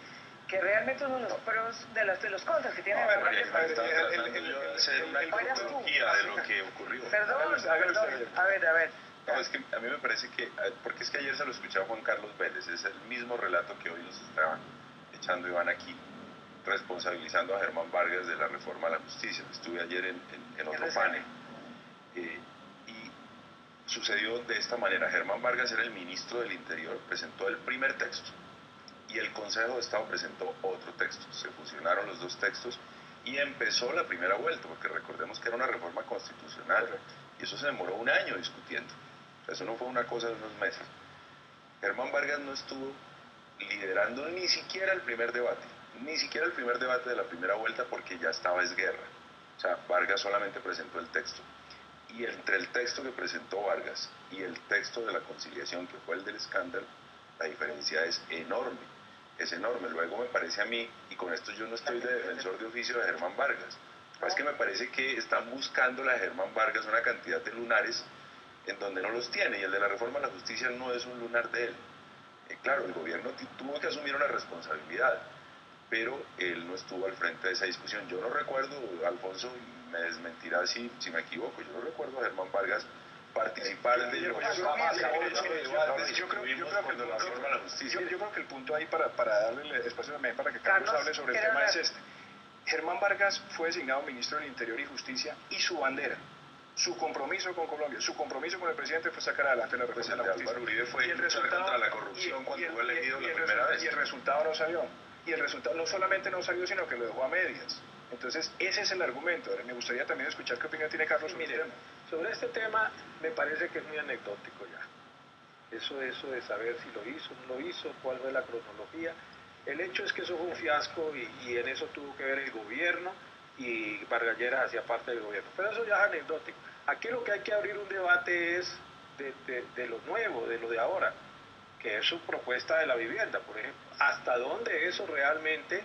[SPEAKER 2] realmente uno de los pros de los contras que tiene
[SPEAKER 4] hacer una cronología de lo que ocurrió.
[SPEAKER 2] Perdón, a ver.
[SPEAKER 4] No, es que a mí me parece que, porque es que ayer se lo escuchaba Juan Carlos Vélez, es el mismo relato que hoy nos estaban echando Iván aquí, responsabilizando a Germán Vargas de la reforma a la justicia. Estuve ayer en otro panel. Y sucedió de esta manera. Germán Vargas era el ministro del Interior, presentó el primer texto y el Consejo de Estado presentó otro texto. Se fusionaron los dos textos y empezó la primera vuelta, porque recordemos que era una reforma constitucional y eso se demoró un año discutiendo. O sea, eso no fue una cosa de unos meses. Germán Vargas no estuvo liderando ni siquiera el primer debate de la primera vuelta, porque ya estaba es guerra. O sea, Vargas solamente presentó el texto. Y entre el texto que presentó Vargas y el texto de la conciliación, que fue el del escándalo, la diferencia es enorme. Luego me parece a mí, y con esto yo no estoy de defensor de oficio de Germán Vargas, es que me parece que están buscando la de Germán Vargas una cantidad de lunares en donde no los tiene, y el de la reforma a la justicia no es un lunar de él. Claro, el gobierno tuvo que asumir una responsabilidad, pero él no estuvo al frente de esa discusión. Yo no recuerdo, Alfonso me desmentirá si me equivoco, yo no recuerdo a Germán Vargas participar de lo que
[SPEAKER 5] yo creo que el punto ahí, para darle el espacio también para que Carlos hable sobre el tema, es este. Germán Vargas fue designado ministro del Interior y Justicia, y su bandera, su compromiso con Colombia, su compromiso con el presidente fue sacar adelante la reforma de la justicia.
[SPEAKER 4] Álvaro Uribe fue luchar contra la corrupción cuando fue elegido la primera vez.
[SPEAKER 5] Y el resultado no salió. Y el resultado no solamente no salió, sino que lo dejó a medias. Entonces, ese es el argumento. Ahora, me gustaría también escuchar qué opinión tiene Carlos sobre este tema.
[SPEAKER 3] Sobre este tema me parece que es muy anecdótico ya. Eso de saber si lo hizo, no lo hizo, cuál fue la cronología. El hecho es que eso fue un fiasco y en eso tuvo que ver el gobierno, y Vargas Lleras hacía parte del gobierno. Pero eso ya es anecdótico. Aquí lo que hay que abrir un debate es de lo nuevo, de lo de ahora, que es su propuesta de la vivienda, por ejemplo. ¿Hasta dónde eso realmente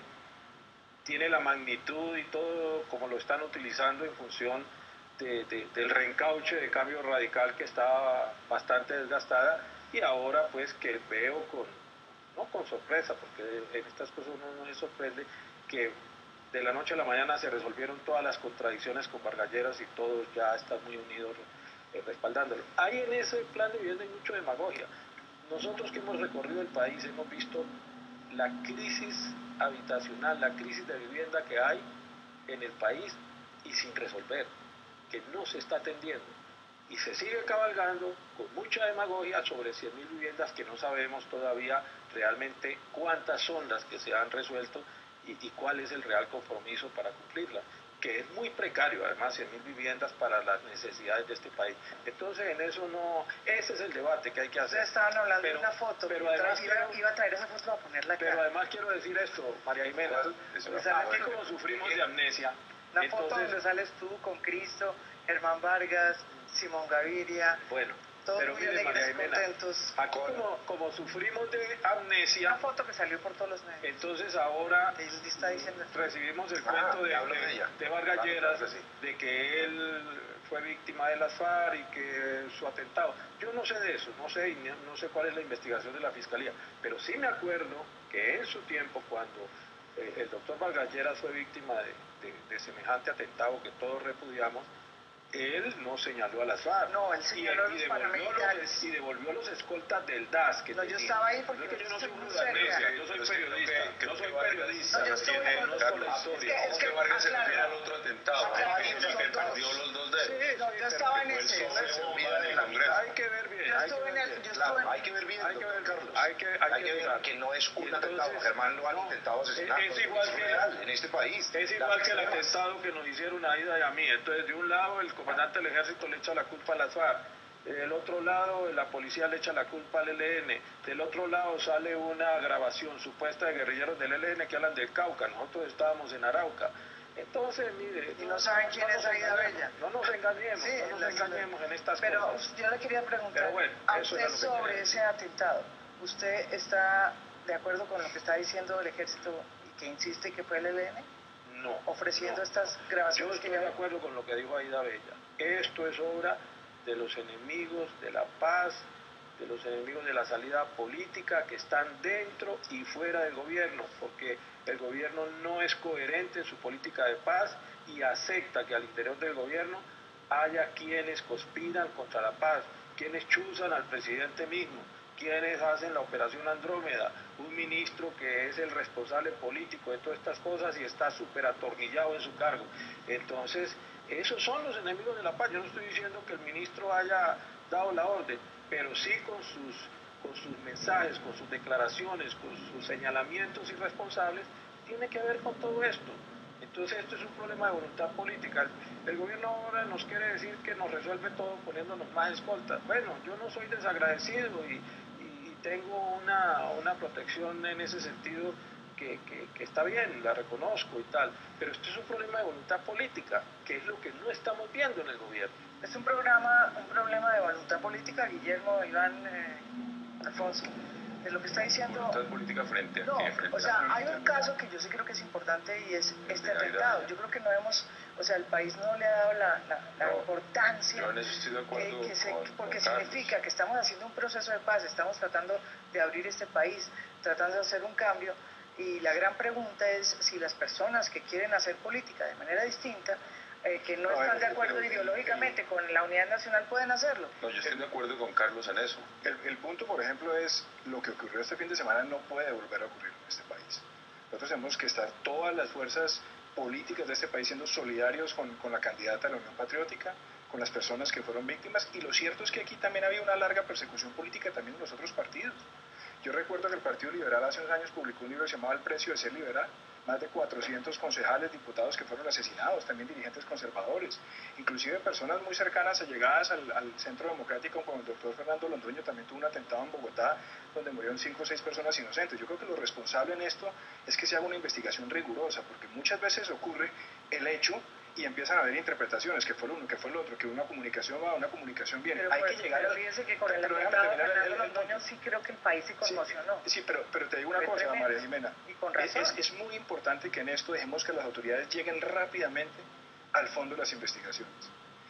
[SPEAKER 3] tiene la magnitud y todo como lo están utilizando en función del reencauche de Cambio Radical, que estaba bastante desgastada, y ahora pues que veo no con sorpresa, porque en estas cosas uno no se sorprende, que de la noche a la mañana se resolvieron todas las contradicciones con Vargas Lleras y todos ya están muy unidos respaldándolo. Hay en ese plan de vivienda mucho demagogia. Nosotros que hemos recorrido el país hemos visto la crisis habitacional, la crisis de vivienda que hay en el país y sin resolver, que no se está atendiendo. Y se sigue cabalgando con mucha demagogia sobre 100.000 viviendas que no sabemos todavía realmente cuántas son las que se han resuelto y cuál es el real compromiso para cumplirlas, que es muy precario, además 100.000 viviendas para las necesidades de este país. Entonces en eso no, ese es el debate que hay que hacer.
[SPEAKER 2] Ustedes estaban hablando de una foto,
[SPEAKER 3] pero además
[SPEAKER 2] iba a traer esa foto a ponerla acá.
[SPEAKER 3] Pero además quiero decir esto, María Jimena, aquí como sufrimos de amnesia.
[SPEAKER 2] La foto donde sales tú con Cristo, Germán Vargas, Simón Gaviria,
[SPEAKER 3] bueno,
[SPEAKER 2] todos
[SPEAKER 3] pero
[SPEAKER 2] muy
[SPEAKER 3] mire,
[SPEAKER 2] alegres,
[SPEAKER 3] María Jimena,
[SPEAKER 2] contentos.
[SPEAKER 3] aquí como sufrimos de amnesia,
[SPEAKER 2] Una foto que salió por todos los medios.
[SPEAKER 3] Entonces ahora
[SPEAKER 2] Él está diciendo,
[SPEAKER 3] recibimos el cuento de Vargas Lleras, de que él fue víctima de las FARC y que su atentado. Yo no sé de eso, no sé cuál es la investigación de la Fiscalía, pero sí me acuerdo que en su tiempo, cuando el doctor Vargas Lleras fue víctima de semejante atentado que todos repudiamos, él no señaló a las FARC.
[SPEAKER 2] No, él señaló a los paramilitares.
[SPEAKER 3] Y devolvió los escoltas del DAS. Que
[SPEAKER 2] no, yo estaba ahí porque
[SPEAKER 3] yo no soy amnesia, yo soy periodista.
[SPEAKER 4] No soy periodista.
[SPEAKER 2] No, yo estuve
[SPEAKER 4] es que Vargas se refiere al otro atentado. Que perdió los 2 dedos.
[SPEAKER 2] No, yo estaba en ese.
[SPEAKER 3] Hay que ver bien.
[SPEAKER 6] Hay que ver bien, Carlos. Hay que ver que no es un atentado. Germán lo han intentado asesinar.
[SPEAKER 3] Es igual
[SPEAKER 6] real en este país.
[SPEAKER 3] Es igual que el atentado que nos hicieron a Aida y a mí. Entonces, de un lado, el comandante del ejército le echa la culpa a las FARC. Del otro lado, la policía le echa la culpa al ELN. Del otro lado sale una grabación supuesta de guerrilleros del ELN que hablan del Cauca. Nosotros estábamos en Arauca. Entonces, mire...
[SPEAKER 2] Y no saben quién es Aida Bella.
[SPEAKER 3] No nos engañemos, sí, no nos engañemos en estas
[SPEAKER 2] cosas.
[SPEAKER 3] Pero
[SPEAKER 2] yo le quería preguntar
[SPEAKER 3] bueno,
[SPEAKER 2] a usted sobre ese atentado. ¿Usted está de acuerdo con lo que está diciendo el ejército y que insiste que fue el ELN?
[SPEAKER 3] No.
[SPEAKER 2] Ofreciendo estas grabaciones.
[SPEAKER 3] Yo estoy de acuerdo con lo que dijo Aida Bella. Esto es obra de los enemigos de la paz, de los enemigos de la salida política que están dentro y fuera del gobierno, porque el gobierno no es coherente en su política de paz y acepta que al interior del gobierno haya quienes conspiran contra la paz, quienes chuzan al presidente mismo, quienes hacen la operación Andrómeda, un ministro que es el responsable político de todas estas cosas y está súper atornillado en su cargo. Entonces, esos son los enemigos de la paz. Yo no estoy diciendo que el ministro haya dado la orden, pero sí con sus mensajes, con sus declaraciones, con sus señalamientos irresponsables, tiene que ver con todo esto. Entonces esto es un problema de voluntad política. El gobierno ahora nos quiere decir que nos resuelve todo poniéndonos más escoltas. Bueno, yo no soy desagradecido y tengo una protección en ese sentido que está bien, la reconozco y tal, pero esto es un problema de voluntad política, que es lo que no estamos viendo en el gobierno.
[SPEAKER 2] Es un problema de voluntad política, Guillermo, Iván, Alfonso. Es lo que está diciendo.
[SPEAKER 4] Voluntad política frente a qué?
[SPEAKER 2] O sea, hay un caso que yo sí creo que es importante y es este atentado. Yo creo que no hemos, o sea, el país no le ha dado la importancia
[SPEAKER 4] yo en eso estoy de acuerdo
[SPEAKER 2] porque
[SPEAKER 4] con
[SPEAKER 2] significa que estamos haciendo un proceso de paz, estamos tratando de abrir este país, tratando de hacer un cambio. Y la gran pregunta es si las personas que quieren hacer política de manera distinta, que no están de acuerdo ideológicamente con la unidad nacional, pueden hacerlo.
[SPEAKER 4] No, yo estoy de acuerdo con Carlos en eso.
[SPEAKER 5] El punto, por ejemplo, es lo que ocurrió este fin de semana no puede volver a ocurrir en este país. Nosotros tenemos que estar todas las fuerzas políticas de este país siendo solidarios con la candidata de la Unión Patriótica, con las personas que fueron víctimas, y lo cierto es que aquí también había una larga persecución política también en los otros partidos. Yo recuerdo que el Partido Liberal hace unos años publicó un libro que se llamaba El precio de ser liberal. Más de 400 concejales, diputados que fueron asesinados, también dirigentes conservadores, inclusive personas muy cercanas, allegadas al Centro Democrático, como el doctor Fernando Londoño, también tuvo un atentado en Bogotá, donde murieron 5 o 6 personas inocentes. Yo creo que lo responsable en esto es que se haga una investigación rigurosa, porque muchas veces ocurre el hecho y empiezan a haber interpretaciones, que fue el uno, que fue el otro, que una comunicación va, una comunicación viene.
[SPEAKER 2] Pero
[SPEAKER 5] hay
[SPEAKER 2] pues,
[SPEAKER 5] que llegar
[SPEAKER 2] pero fíjese que con el atentado de Fernando Londoño sí creo que el país se conmocionó.
[SPEAKER 5] Sí, pero te digo una cosa, María Jimena,
[SPEAKER 2] y con razón.
[SPEAKER 5] Es muy importante que en esto dejemos que las autoridades lleguen rápidamente al fondo de las investigaciones.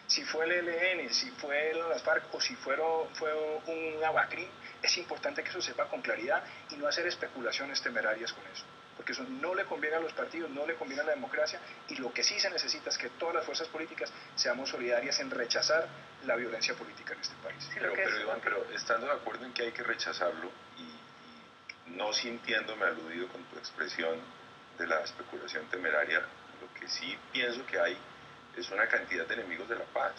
[SPEAKER 5] Si fue el ELN, si fue las FARC o si fue un Abacrim, es importante que eso sepa con claridad y no hacer especulaciones temerarias con eso, porque eso no le conviene a los partidos, no le conviene a la democracia, y lo que sí se necesita es que todas las fuerzas políticas seamos solidarias en rechazar la violencia política en este país.
[SPEAKER 2] Sí,
[SPEAKER 4] pero Iván, estando de acuerdo en que hay que rechazarlo y no sintiéndome aludido con tu expresión de la especulación temeraria, lo que sí pienso que hay es una cantidad de enemigos de la paz.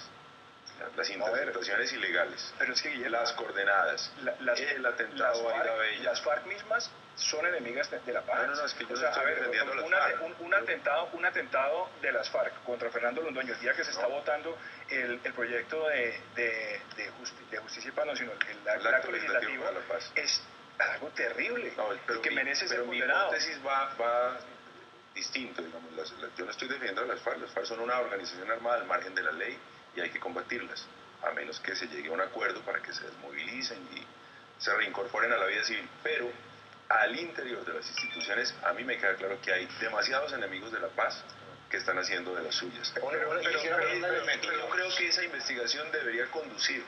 [SPEAKER 4] Las interpretaciones ilegales,
[SPEAKER 5] pero es que,
[SPEAKER 4] las coordenadas, el atentado a Aida Bella.
[SPEAKER 5] Las FARC mismas son enemigas de la paz.
[SPEAKER 4] No, es que yo no estoy defendiendo las FARC.
[SPEAKER 5] Un atentado de las FARC contra Fernando Londoño, el día que se está votando el proyecto de justicia y paz, no, sino el acto legislativo
[SPEAKER 4] para la paz,
[SPEAKER 5] es algo terrible, y que merece ser
[SPEAKER 4] mi
[SPEAKER 5] condenado.
[SPEAKER 4] hipótesis va distinto, digamos. Yo no estoy defendiendo a las FARC son una organización armada al margen de la ley y hay que combatirlas, a menos que se llegue a un acuerdo para que se desmovilicen y se reincorporen a la vida civil. Pero al interior de las instituciones a mí me queda claro que hay demasiados enemigos de la paz que están haciendo de las suyas. Pero yo creo que esa investigación debería conducir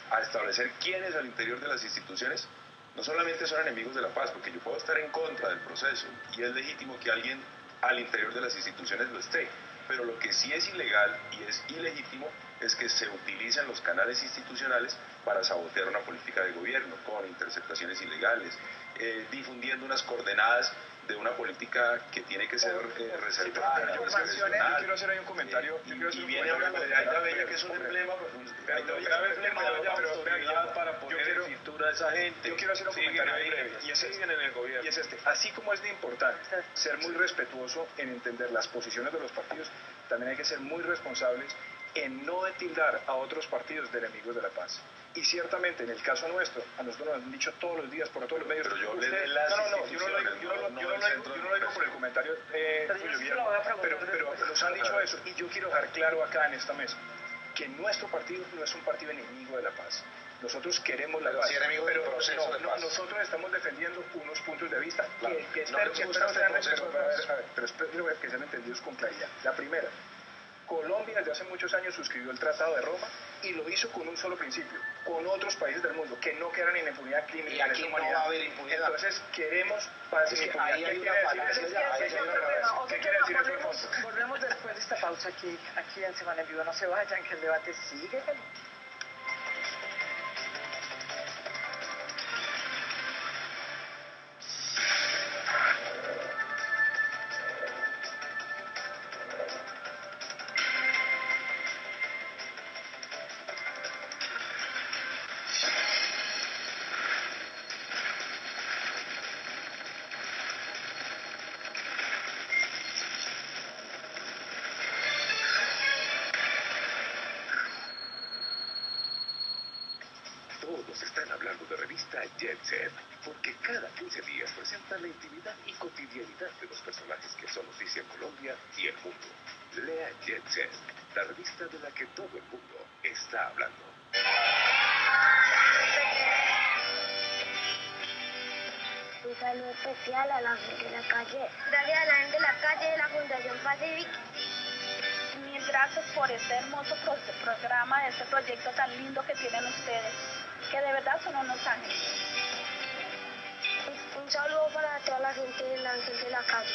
[SPEAKER 4] a establecer quiénes al interior de las instituciones no solamente son enemigos de la paz, porque yo puedo estar en contra del proceso y es legítimo que alguien al interior de las instituciones lo esté, pero lo que sí es ilegal y es ilegítimo es que se utilicen los canales institucionales para sabotear una política de gobierno con interceptaciones ilegales, difundiendo unas coordenadas de una política que tiene que ser reservada.
[SPEAKER 5] Yo quiero hacer ahí un comentario.
[SPEAKER 4] Y viene hablando de Aida Bella, que es un emblema,
[SPEAKER 3] para poner en cintura a esa gente.
[SPEAKER 5] Yo quiero hacer un comentario breve, y es
[SPEAKER 3] siguen en el gobierno.
[SPEAKER 5] Y es así como es de importante ser muy respetuoso en entender las posiciones de los partidos, también hay que ser muy responsables en no tildar a otros partidos de enemigos de la paz. Y ciertamente en el caso nuestro, a nosotros nos han dicho todos los días por todos los medios.
[SPEAKER 4] Pero yo hablé de las instituciones,
[SPEAKER 5] yo no lo digo por el comentario pero nos han dicho eso, y yo quiero dejar claro acá en esta mesa que nuestro partido no es un partido enemigo de la paz. Nosotros queremos la paz, pero nosotros estamos defendiendo unos puntos de vista que espero que sean entendidos con claridad. La primera: Colombia desde hace muchos años suscribió el Tratado de Roma y lo hizo con un solo principio, con otros países del mundo, que no quedaran en impunidad criminal.
[SPEAKER 6] Y aquí no va a haber impunidad.
[SPEAKER 5] Entonces queremos paz y impunidad.
[SPEAKER 6] Ahí hay una falacia.
[SPEAKER 5] ¿Qué quiere decir eso?
[SPEAKER 2] Volvemos después de esta pausa aquí en Semana en Vivo. No se vayan, que el debate sigue caliente.
[SPEAKER 7] Todos están hablando de revista Jet Set, porque cada 15 días presenta la intimidad y cotidianidad de los personajes que son noticia en Colombia y el mundo. Lea Jet Set, la revista de la que todo el mundo está hablando.
[SPEAKER 10] Un saludo especial a la gente de la calle. Gracias a la gente de la calle de la Fundación Pacific.
[SPEAKER 11] Mil gracias por este hermoso programa, este proyecto tan lindo que tienen ustedes, que de verdad son unos ángeles.
[SPEAKER 10] Un saludo para toda la gente del Ángel de la Calle.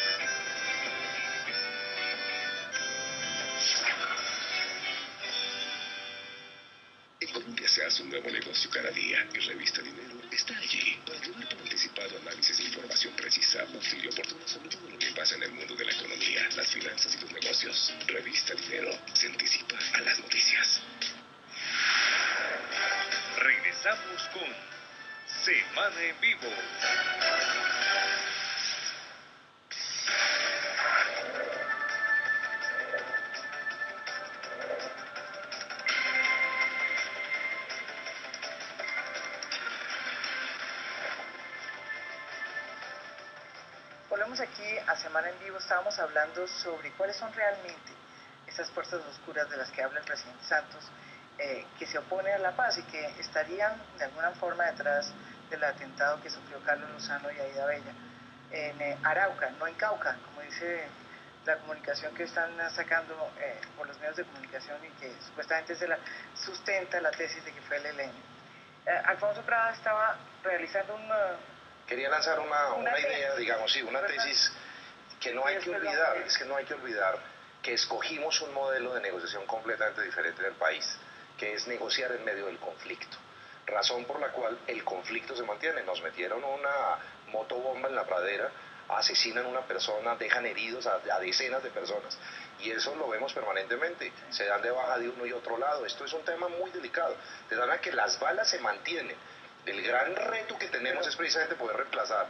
[SPEAKER 7] En Colombia se hace un nuevo negocio cada día y Revista Dinero está allí para llevar por anticipado análisis e información precisa, útil y oportuna sobre todo lo que pasa en el mundo de la economía, las finanzas y los negocios. Revista Dinero se anticipa a las noticias.
[SPEAKER 1] Regresamos con Semana en Vivo.
[SPEAKER 2] Volvemos aquí a Semana en Vivo. Estábamos hablando sobre cuáles son realmente esas fuerzas oscuras de las que habla el presidente Santos, que se oponen a la paz y que estarían de alguna forma detrás del atentado que sufrió Carlos Lozano y Aida Bella en Arauca, no en Cauca, como dice la comunicación que están sacando por los medios de comunicación y que supuestamente sustenta la tesis de que fue el ELN. Alfonso Prada estaba realizando
[SPEAKER 6] Quería lanzar una idea, digamos, sí, una tesis que no hay que olvidar, es que no hay que olvidar que escogimos un modelo de negociación completamente diferente en el país, que es negociar en medio del conflicto, razón por la cual el conflicto se mantiene. Nos metieron una motobomba en la pradera, asesinan a una persona, dejan heridos a decenas de personas, y eso lo vemos permanentemente, se dan de baja de uno y otro lado. Esto es un tema muy delicado, de manera que las balas se mantienen. El gran reto que tenemos es precisamente poder reemplazar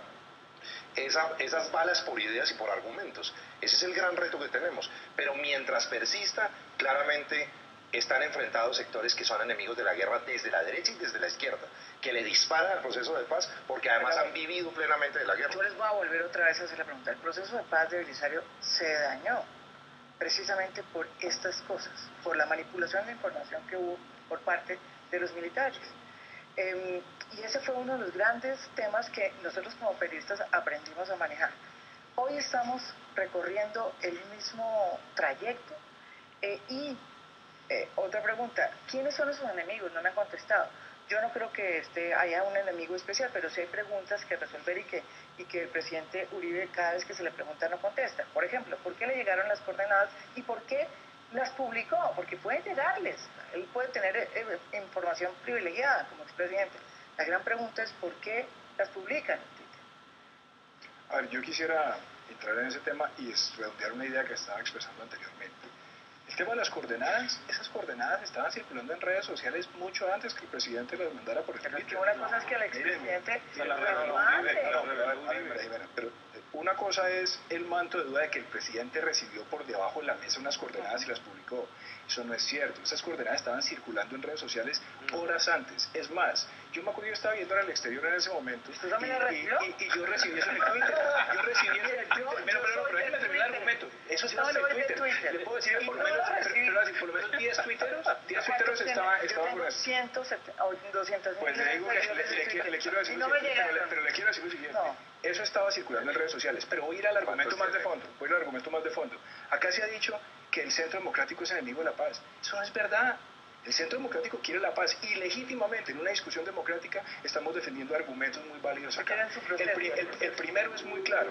[SPEAKER 6] esas balas por ideas y por argumentos. Ese es el gran reto que tenemos, pero mientras persista, claramente están enfrentados sectores que son enemigos de la guerra desde la derecha y desde la izquierda, que le disparan al proceso de paz porque además han vivido plenamente de la guerra.
[SPEAKER 2] Yo les voy a volver otra vez a hacer la pregunta. El proceso de paz de Belisario se dañó precisamente por estas cosas, por la manipulación de información que hubo por parte de los militares. Y ese fue uno de los grandes temas que nosotros como periodistas aprendimos a manejar. Hoy estamos recorriendo el mismo trayecto otra pregunta, ¿quiénes son esos enemigos? No me han contestado. Yo no creo que haya un enemigo especial, pero sí hay preguntas que resolver y que el presidente Uribe cada vez que se le pregunta no contesta. Por ejemplo, ¿por qué le llegaron las coordenadas y por qué las publicó? Porque pueden llegarles, él puede tener información privilegiada como expresidente. La gran pregunta es ¿por qué las publican?
[SPEAKER 5] A ver, yo quisiera entrar en ese tema y redondear una idea que estaba expresando anteriormente. El tema de las coordenadas, esas coordenadas estaban circulando en redes sociales mucho antes que el presidente las mandara por escrito.
[SPEAKER 2] Pero una cosa es que el expresidente
[SPEAKER 5] pero una cosa es el manto de duda de que el presidente recibió por debajo de la mesa unas coordenadas y las publicó. Eso no es cierto. Esas coordenadas estaban circulando en redes sociales horas antes. Es más, yo me acuerdo, yo estaba viendo en el exterior en ese momento
[SPEAKER 2] y
[SPEAKER 5] yo recibí eso en el Twitter. Yo recibí eso en el Twitter. Pero déjeme terminar el argumento. Eso estaba en el Twitter. Le puedo decir por lo menos 10 tuiteros estaban con eso.
[SPEAKER 2] 200.
[SPEAKER 5] Pues le digo que le quiero decir lo siguiente. Eso estaba circulando en redes sociales, pero voy a ir al argumento más de fondo. Acá se ha dicho que el Centro Democrático es enemigo de la paz. Eso no es verdad. El Centro Democrático quiere la paz y legítimamente en una discusión democrática estamos defendiendo argumentos muy válidos acá. El primero es muy claro.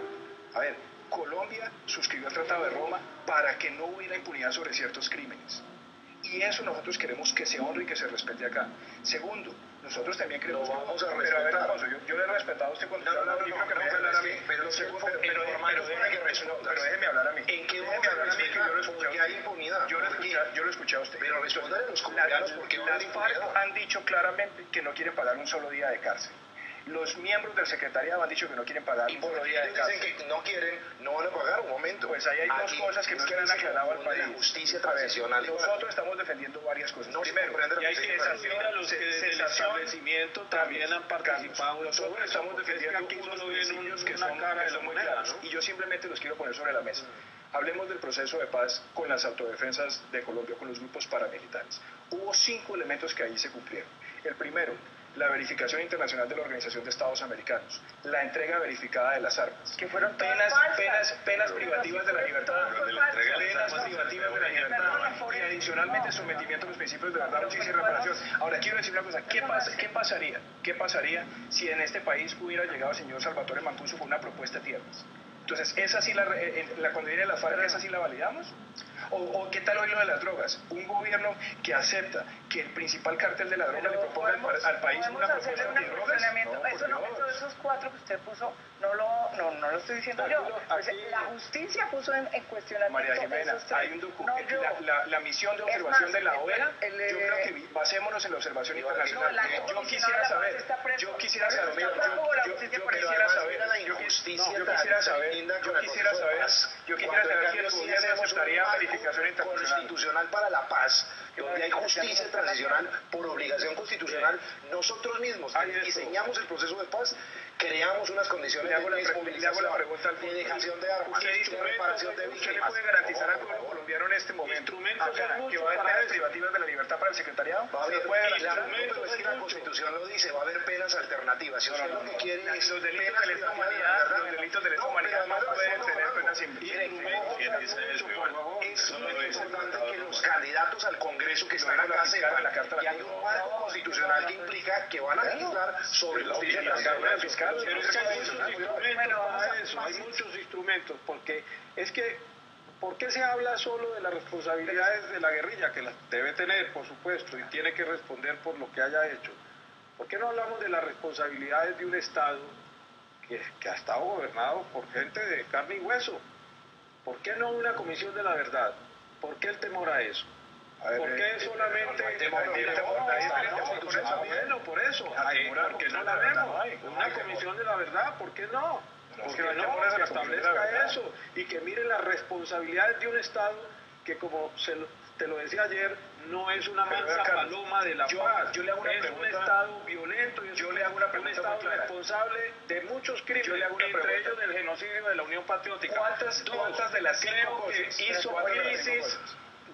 [SPEAKER 5] A ver, Colombia suscribió el Tratado de Roma para que no hubiera impunidad sobre ciertos crímenes. Y eso nosotros queremos que se honre y que se respete acá. Segundo, nosotros también queremos
[SPEAKER 6] que vamos a respetar.
[SPEAKER 5] Pero a ver, Alfonso, yo le he respetado a usted cuando yo creo que no me hablar a mí. Pero déjeme hablar a mí.
[SPEAKER 6] ¿En qué momento porque hay impunidad?
[SPEAKER 5] Yo lo escuché a usted.
[SPEAKER 6] Pero respondan a los colombianos porque
[SPEAKER 5] las FARC han dicho claramente que no quieren pagar un solo día de cárcel. Los miembros del secretariado han dicho que no quieren pagar un solo día de cárcel.
[SPEAKER 6] Dicen que no quieren, no van a pagar un momento.
[SPEAKER 5] Pues ahí hay dos cosas que no se han aclarado al país.
[SPEAKER 6] La justicia transicional.
[SPEAKER 5] Nosotros estamos defendiendo varias cosas.
[SPEAKER 6] Primero,
[SPEAKER 12] y hay que sancionar a los que desde el establecimiento también han participado.
[SPEAKER 5] Nosotros estamos defendiendo aquí unos principios que son muy claros. Y yo simplemente los quiero poner sobre la mesa. Hablemos del proceso de paz con las autodefensas de Colombia, con los grupos paramilitares. Hubo 5 elementos que ahí se cumplieron. El primero, la verificación internacional de la Organización de Estados Americanos, la entrega verificada de las armas,
[SPEAKER 2] que fueron
[SPEAKER 5] penas privativas de la libertad, y adicionalmente sometimiento a los principios de verdad, justicia y reparación. Ahora quiero decir una cosa, ¿qué pasaría si en este país hubiera llegado el señor Salvatore Mancuso con una propuesta de tierras? Entonces, ¿esa sí cuando viene la FARC, esa sí la validamos? ¿O qué tal hoy lo de las drogas? Un gobierno que acepta que el principal cártel de la droga le proponga al país una propuesta de drogas.
[SPEAKER 2] Esos 4 que usted puso, no lo estoy diciendo yo. La justicia puso en cuestionamiento.
[SPEAKER 5] María Jimena, hay un documento, la misión de observación de la OEA, yo creo que basémonos en la observación internacional. Yo quisiera saber, si el gobierno estaría verificación internacional
[SPEAKER 6] constitucional para la paz, donde hay justicia transicional por obligación constitucional, nosotros mismos diseñamos el proceso de paz, creamos unas condiciones de desmovilización, de dejación de armas, de reparación de víctimas.
[SPEAKER 5] ¿Usted le puede garantizar al pueblo colombiano en este momento que va a haber penas privativas de la libertad para el secretariado?
[SPEAKER 6] Va a haber pero es que la Constitución lo dice, va a haber penas alternativas. Si usted lo que quiere es
[SPEAKER 5] los delitos de lesa humanidad, los delitos de lesa humanidad no pueden tener penas
[SPEAKER 6] es muy importante que los candidatos al Congreso que están acá sepan que hay un marco constitucional que implica que van a legislar sobre la justicia fiscal.
[SPEAKER 3] Pero es que hay muchos instrumentos para eso, hay muchos instrumentos, porque es que, ¿por qué se habla solo de las responsabilidades de la guerrilla? Que las debe tener, por supuesto, y tiene que responder por lo que haya hecho. ¿Por qué no hablamos de las responsabilidades de un Estado que ha estado gobernado por gente de carne y hueso? ¿Por qué no una comisión de la verdad? ¿Por qué el temor a eso? ¿Por qué solamente bueno, por eso, porque no la vemos? Una comisión de la verdad, ¿por qué no? Porque no, que establezca eso y que mire las responsabilidades de un Estado que, como te lo decía ayer, no es una mansa paloma de la paz.
[SPEAKER 5] Yo le hago una pregunta,
[SPEAKER 3] un Estado violento y un Estado responsable de muchos crímenes, entre ellos del genocidio de la Unión Patriótica.
[SPEAKER 5] ¿Cuántas de las
[SPEAKER 3] creo que hizo crisis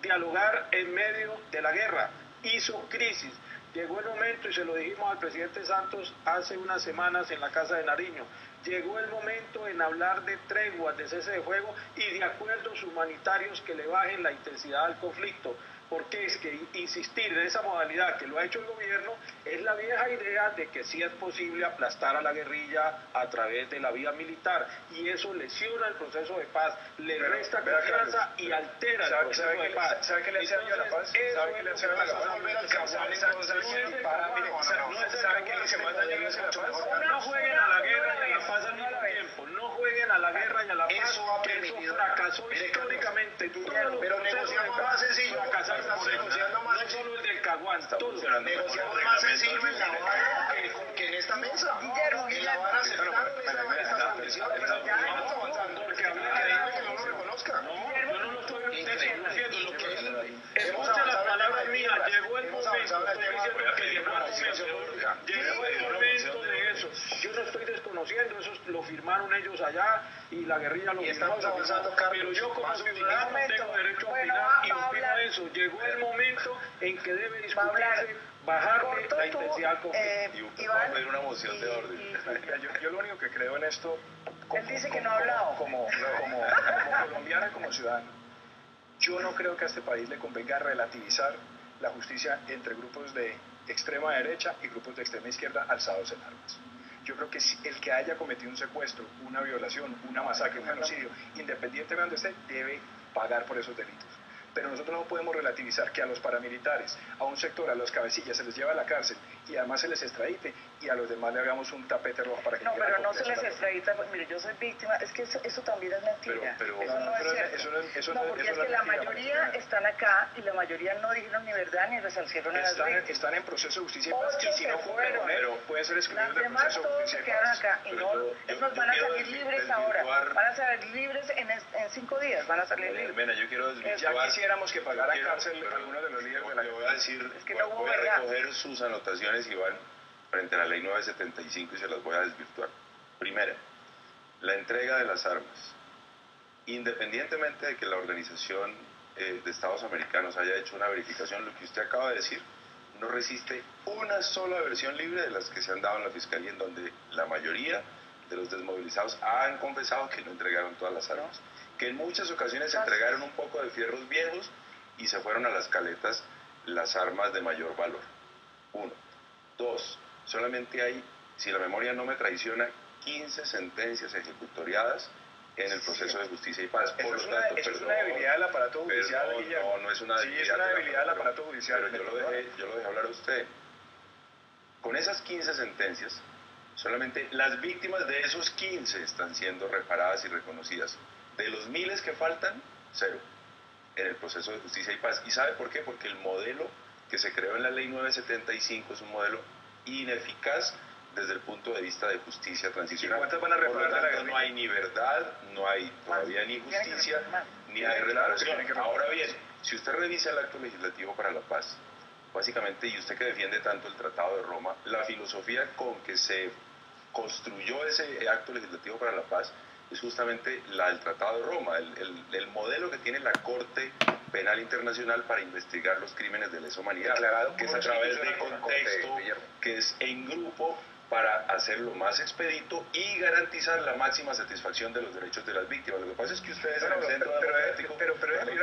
[SPEAKER 3] dialogar en medio de la guerra? Hizo crisis. Llegó el momento, y se lo dijimos al presidente Santos hace unas semanas en la Casa de Nariño, llegó el momento en hablar de treguas, de cese de fuego y de acuerdos humanitarios que le bajen la intensidad al conflicto. Porque es que insistir en esa modalidad que lo ha hecho el gobierno es la vieja idea de que sí es posible aplastar a la guerrilla a través de la vía militar, y eso lesiona el proceso de paz, le resta confianza y altera el proceso de paz.
[SPEAKER 5] ¿Sabe qué le hace daño a la paz? ¿Sabe qué le hace daño a la paz? ¿Sabe qué es lo que más daño le hace a la paz?
[SPEAKER 3] No jueguen a la guerra y a la paz al mismo tiempo. No jueguen a la guerra y a la paz. Eso fracasó históricamente.
[SPEAKER 6] Pero negociamos más sencillo.
[SPEAKER 3] Negociando más no solo el del Caguán,
[SPEAKER 6] negociamos más sencillo en La Habana que en esta mesa. En La Habana aceptaron esta condición.
[SPEAKER 3] Porque hablar
[SPEAKER 6] que no lo reconozca.
[SPEAKER 3] No, yo no lo estoy diciendo. Escucha las palabras mías. Llegó el momento. Llegó el momento de eso. Yo no estoy desconociendo, eso lo firmaron ellos allá y la guerrilla lo firmó. Pero yo como ciudadano tengo derecho a opinar y opino eso. Llegó el momento en que debe discutirse, bajarle la intensidad al conflicto.
[SPEAKER 4] Y va a pedir una moción de orden.
[SPEAKER 5] Yo lo único que creo en esto,
[SPEAKER 2] él dice que no ha hablado.
[SPEAKER 5] Como colombiano y como ciudadano, yo no creo que a este país le convenga relativizar la justicia entre grupos de extrema derecha y grupos de extrema izquierda alzados en armas. Yo creo que el que haya cometido un secuestro, una violación, una masacre, un genocidio, independientemente de donde esté, debe pagar por esos delitos. Pero nosotros no podemos relativizar que a los paramilitares, a un sector, a los cabecillas, se les lleva a la cárcel y además se les extradite, y a los demás le hagamos un tapete rojo para que
[SPEAKER 2] no, pero no se les extradita. Mire, yo soy víctima, es que eso también es mentira. Eso no es cierto. No, porque es que la mayoría están acá y la mayoría no dijeron ni verdad ni resarcieron a las víctimas.
[SPEAKER 5] Están en proceso de justicia y paz, y si no cumplen con él, pueden ser excluidos del proceso de justicia y paz.
[SPEAKER 2] Quedaron acá y no, van a salir libres ahora. Van a salir libres en 5 días, van a salir libres.
[SPEAKER 4] Mira, yo quiero desvirtuar.
[SPEAKER 5] Ya quisiéramos que pagaran cárcel algunos de los líderes de la
[SPEAKER 4] voy a decir, voy a recoger sus anotaciones, Iván, frente a la ley 975, y se las voy a desvirtuar. Primera, la entrega de las armas. Independientemente de que la Organización de Estados Americanos haya hecho una verificación, lo que usted acaba de decir no resiste una sola versión libre de las que se han dado en la Fiscalía, en donde la mayoría de los desmovilizados han confesado que no entregaron todas las armas, que en muchas ocasiones se entregaron un poco de fierros viejos y se fueron a las caletas las armas de mayor valor. 1. 2. Solamente hay, si la memoria no me traiciona, 15 sentencias ejecutoriadas en el proceso de justicia y paz.
[SPEAKER 5] Por lo tanto, es una debilidad del aparato judicial.
[SPEAKER 4] No es una debilidad.
[SPEAKER 5] Sí, es una debilidad del aparato judicial.
[SPEAKER 4] Pero yo lo dejé hablar a usted. Con esas 15 sentencias, solamente las víctimas de esos 15 están siendo reparadas y reconocidas. De los miles que faltan, 0 en el proceso de justicia y paz. ¿Y sabe por qué? Porque el modelo que se creó en la ley 975 es un modelo ineficaz desde el punto de vista de justicia transicional.
[SPEAKER 5] ¿Cuántas van a reparar?
[SPEAKER 4] Por lo tanto, no hay ni verdad, no hay todavía ni justicia, ni hay reparación. Ahora bien, si usted revisa el acto legislativo para la paz, básicamente, y usted que defiende tanto el Tratado de Roma, la filosofía con que se construyó ese acto legislativo para la paz es justamente la del Tratado de Roma, el modelo que tiene la Corte Penal Internacional para investigar los crímenes de lesa humanidad, que es a través de contexto, que es en grupo, para hacerlo más expedito y garantizar la máxima satisfacción de los derechos de las víctimas. Lo que pasa es que ustedes en el Centro Democrático...
[SPEAKER 5] Pero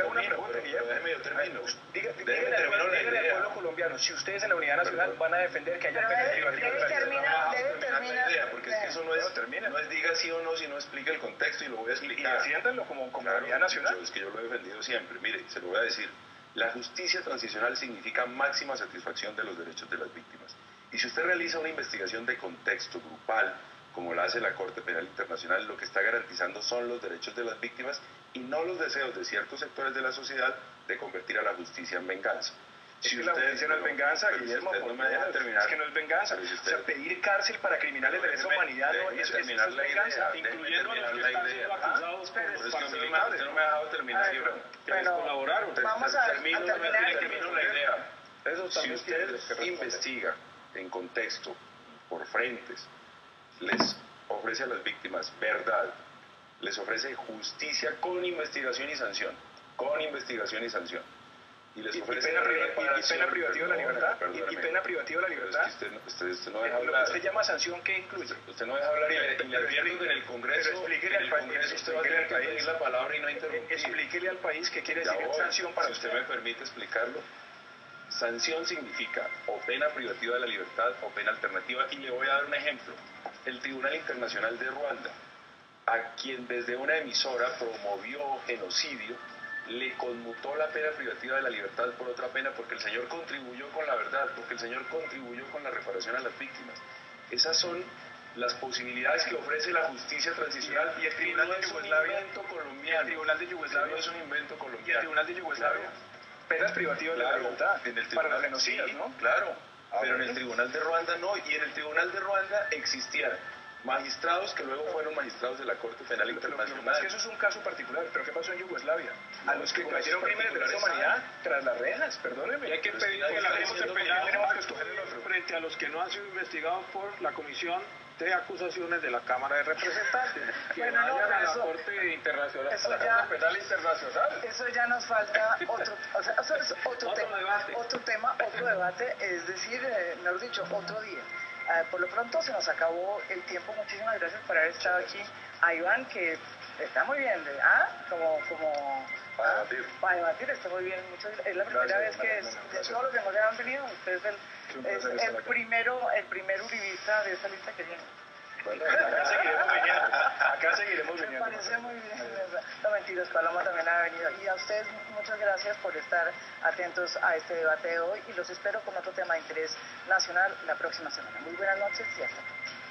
[SPEAKER 5] una pregunta, Guillermo.
[SPEAKER 4] Déjeme, yo termino.
[SPEAKER 5] Dígale al pueblo colombiano, si ustedes en la Unidad Nacional van a defender que haya pena privativa de la libertad.
[SPEAKER 2] Debe terminar.
[SPEAKER 4] Porque es que eso no es diga sí o no, sino explica el contexto y lo voy a explicar.
[SPEAKER 5] Y defiéndanlo como Unidad Nacional.
[SPEAKER 4] Es que yo lo he defendido siempre. Mire, se lo voy a decir. La justicia transicional significa máxima satisfacción de los derechos de las víctimas. Y si usted realiza una investigación de contexto grupal, como la hace la Corte Penal Internacional, lo que está garantizando son los derechos de las víctimas y no los deseos de ciertos sectores de la sociedad de convertir a la justicia en venganza.
[SPEAKER 5] Si la justicia no es venganza, Guillermo,
[SPEAKER 4] si no me deja terminar,
[SPEAKER 5] es que no es venganza.
[SPEAKER 4] Si
[SPEAKER 5] o sea, pedir cárcel para criminales de lesa humanidad no es venganza,
[SPEAKER 12] incluyendo a los que están siendo acusados por
[SPEAKER 4] paramilitares. Usted no me ha dejado terminar,
[SPEAKER 12] que colaboraron.
[SPEAKER 2] Vamos a terminar
[SPEAKER 4] la idea. Si usted investiga en contexto, por frentes, les ofrece a las víctimas verdad, les ofrece justicia con investigación y sanción, y les ofrece
[SPEAKER 5] pena privativa de la libertad, y pena privativa de la libertad.
[SPEAKER 4] Usted no deja hablar.
[SPEAKER 5] Usted llama sanción, ¿qué incluye?
[SPEAKER 4] Usted no deja hablar y le advierto que en el Congreso,
[SPEAKER 5] explíquele al país,
[SPEAKER 4] usted va a tener que pedir la palabra y no interrumpir.
[SPEAKER 5] Explíquele al país qué quiere decir sanción para
[SPEAKER 4] usted. Si usted me permite explicarlo. Sanción significa o pena privativa de la libertad o pena alternativa, y le voy a dar un ejemplo. El Tribunal Internacional de Ruanda, a quien desde una emisora promovió genocidio, le conmutó la pena privativa de la libertad por otra pena porque el señor contribuyó con la verdad, porque el señor contribuyó con la reparación a las víctimas. Esas son las posibilidades que ofrece la justicia transicional, y el Tribunal de Yugoslavia es un invento colombiano.
[SPEAKER 5] El Tribunal de Yugoslavia
[SPEAKER 4] es un invento colombiano.
[SPEAKER 5] Y el Tribunal de Yugoslavia, penas privativas de la libertad para los genocidas,
[SPEAKER 4] sí,
[SPEAKER 5] ¿no?
[SPEAKER 4] Claro, pero en el Tribunal de Ruanda no, y en el Tribunal de Ruanda existían magistrados que luego fueron magistrados de la Corte Penal Internacional.
[SPEAKER 5] Es que eso es un caso particular, pero ¿qué pasó en Yugoslavia? A los que cometieron crímenes de lesa humanidad tras las rejas, perdóneme.
[SPEAKER 12] Y hay que pedir que la tenemos que escoger el otro. Frente a los que no han sido investigados por la Comisión de Acusaciones de la Cámara de Representantes, que vayan a la Corte Internacional, Penal Internacional.
[SPEAKER 2] Eso ya nos falta otro, eso es otro debate, es decir, mejor dicho, otro día. Por lo pronto se nos acabó el tiempo. Muchísimas gracias por haber estado aquí. A Iván, que está muy bien, para debatir está muy bien. Es la primera vez que de todos los que nos han venido, usted es el primero uribista de esta lista que viene.
[SPEAKER 5] Bueno, acá seguiremos viniendo.
[SPEAKER 2] Me parece muy bien. No, mentiras, Paloma también ha venido. Y a ustedes muchas gracias por estar atentos a este debate de hoy, y los espero con otro tema de interés nacional la próxima semana. Muy buenas noches y hasta pronto.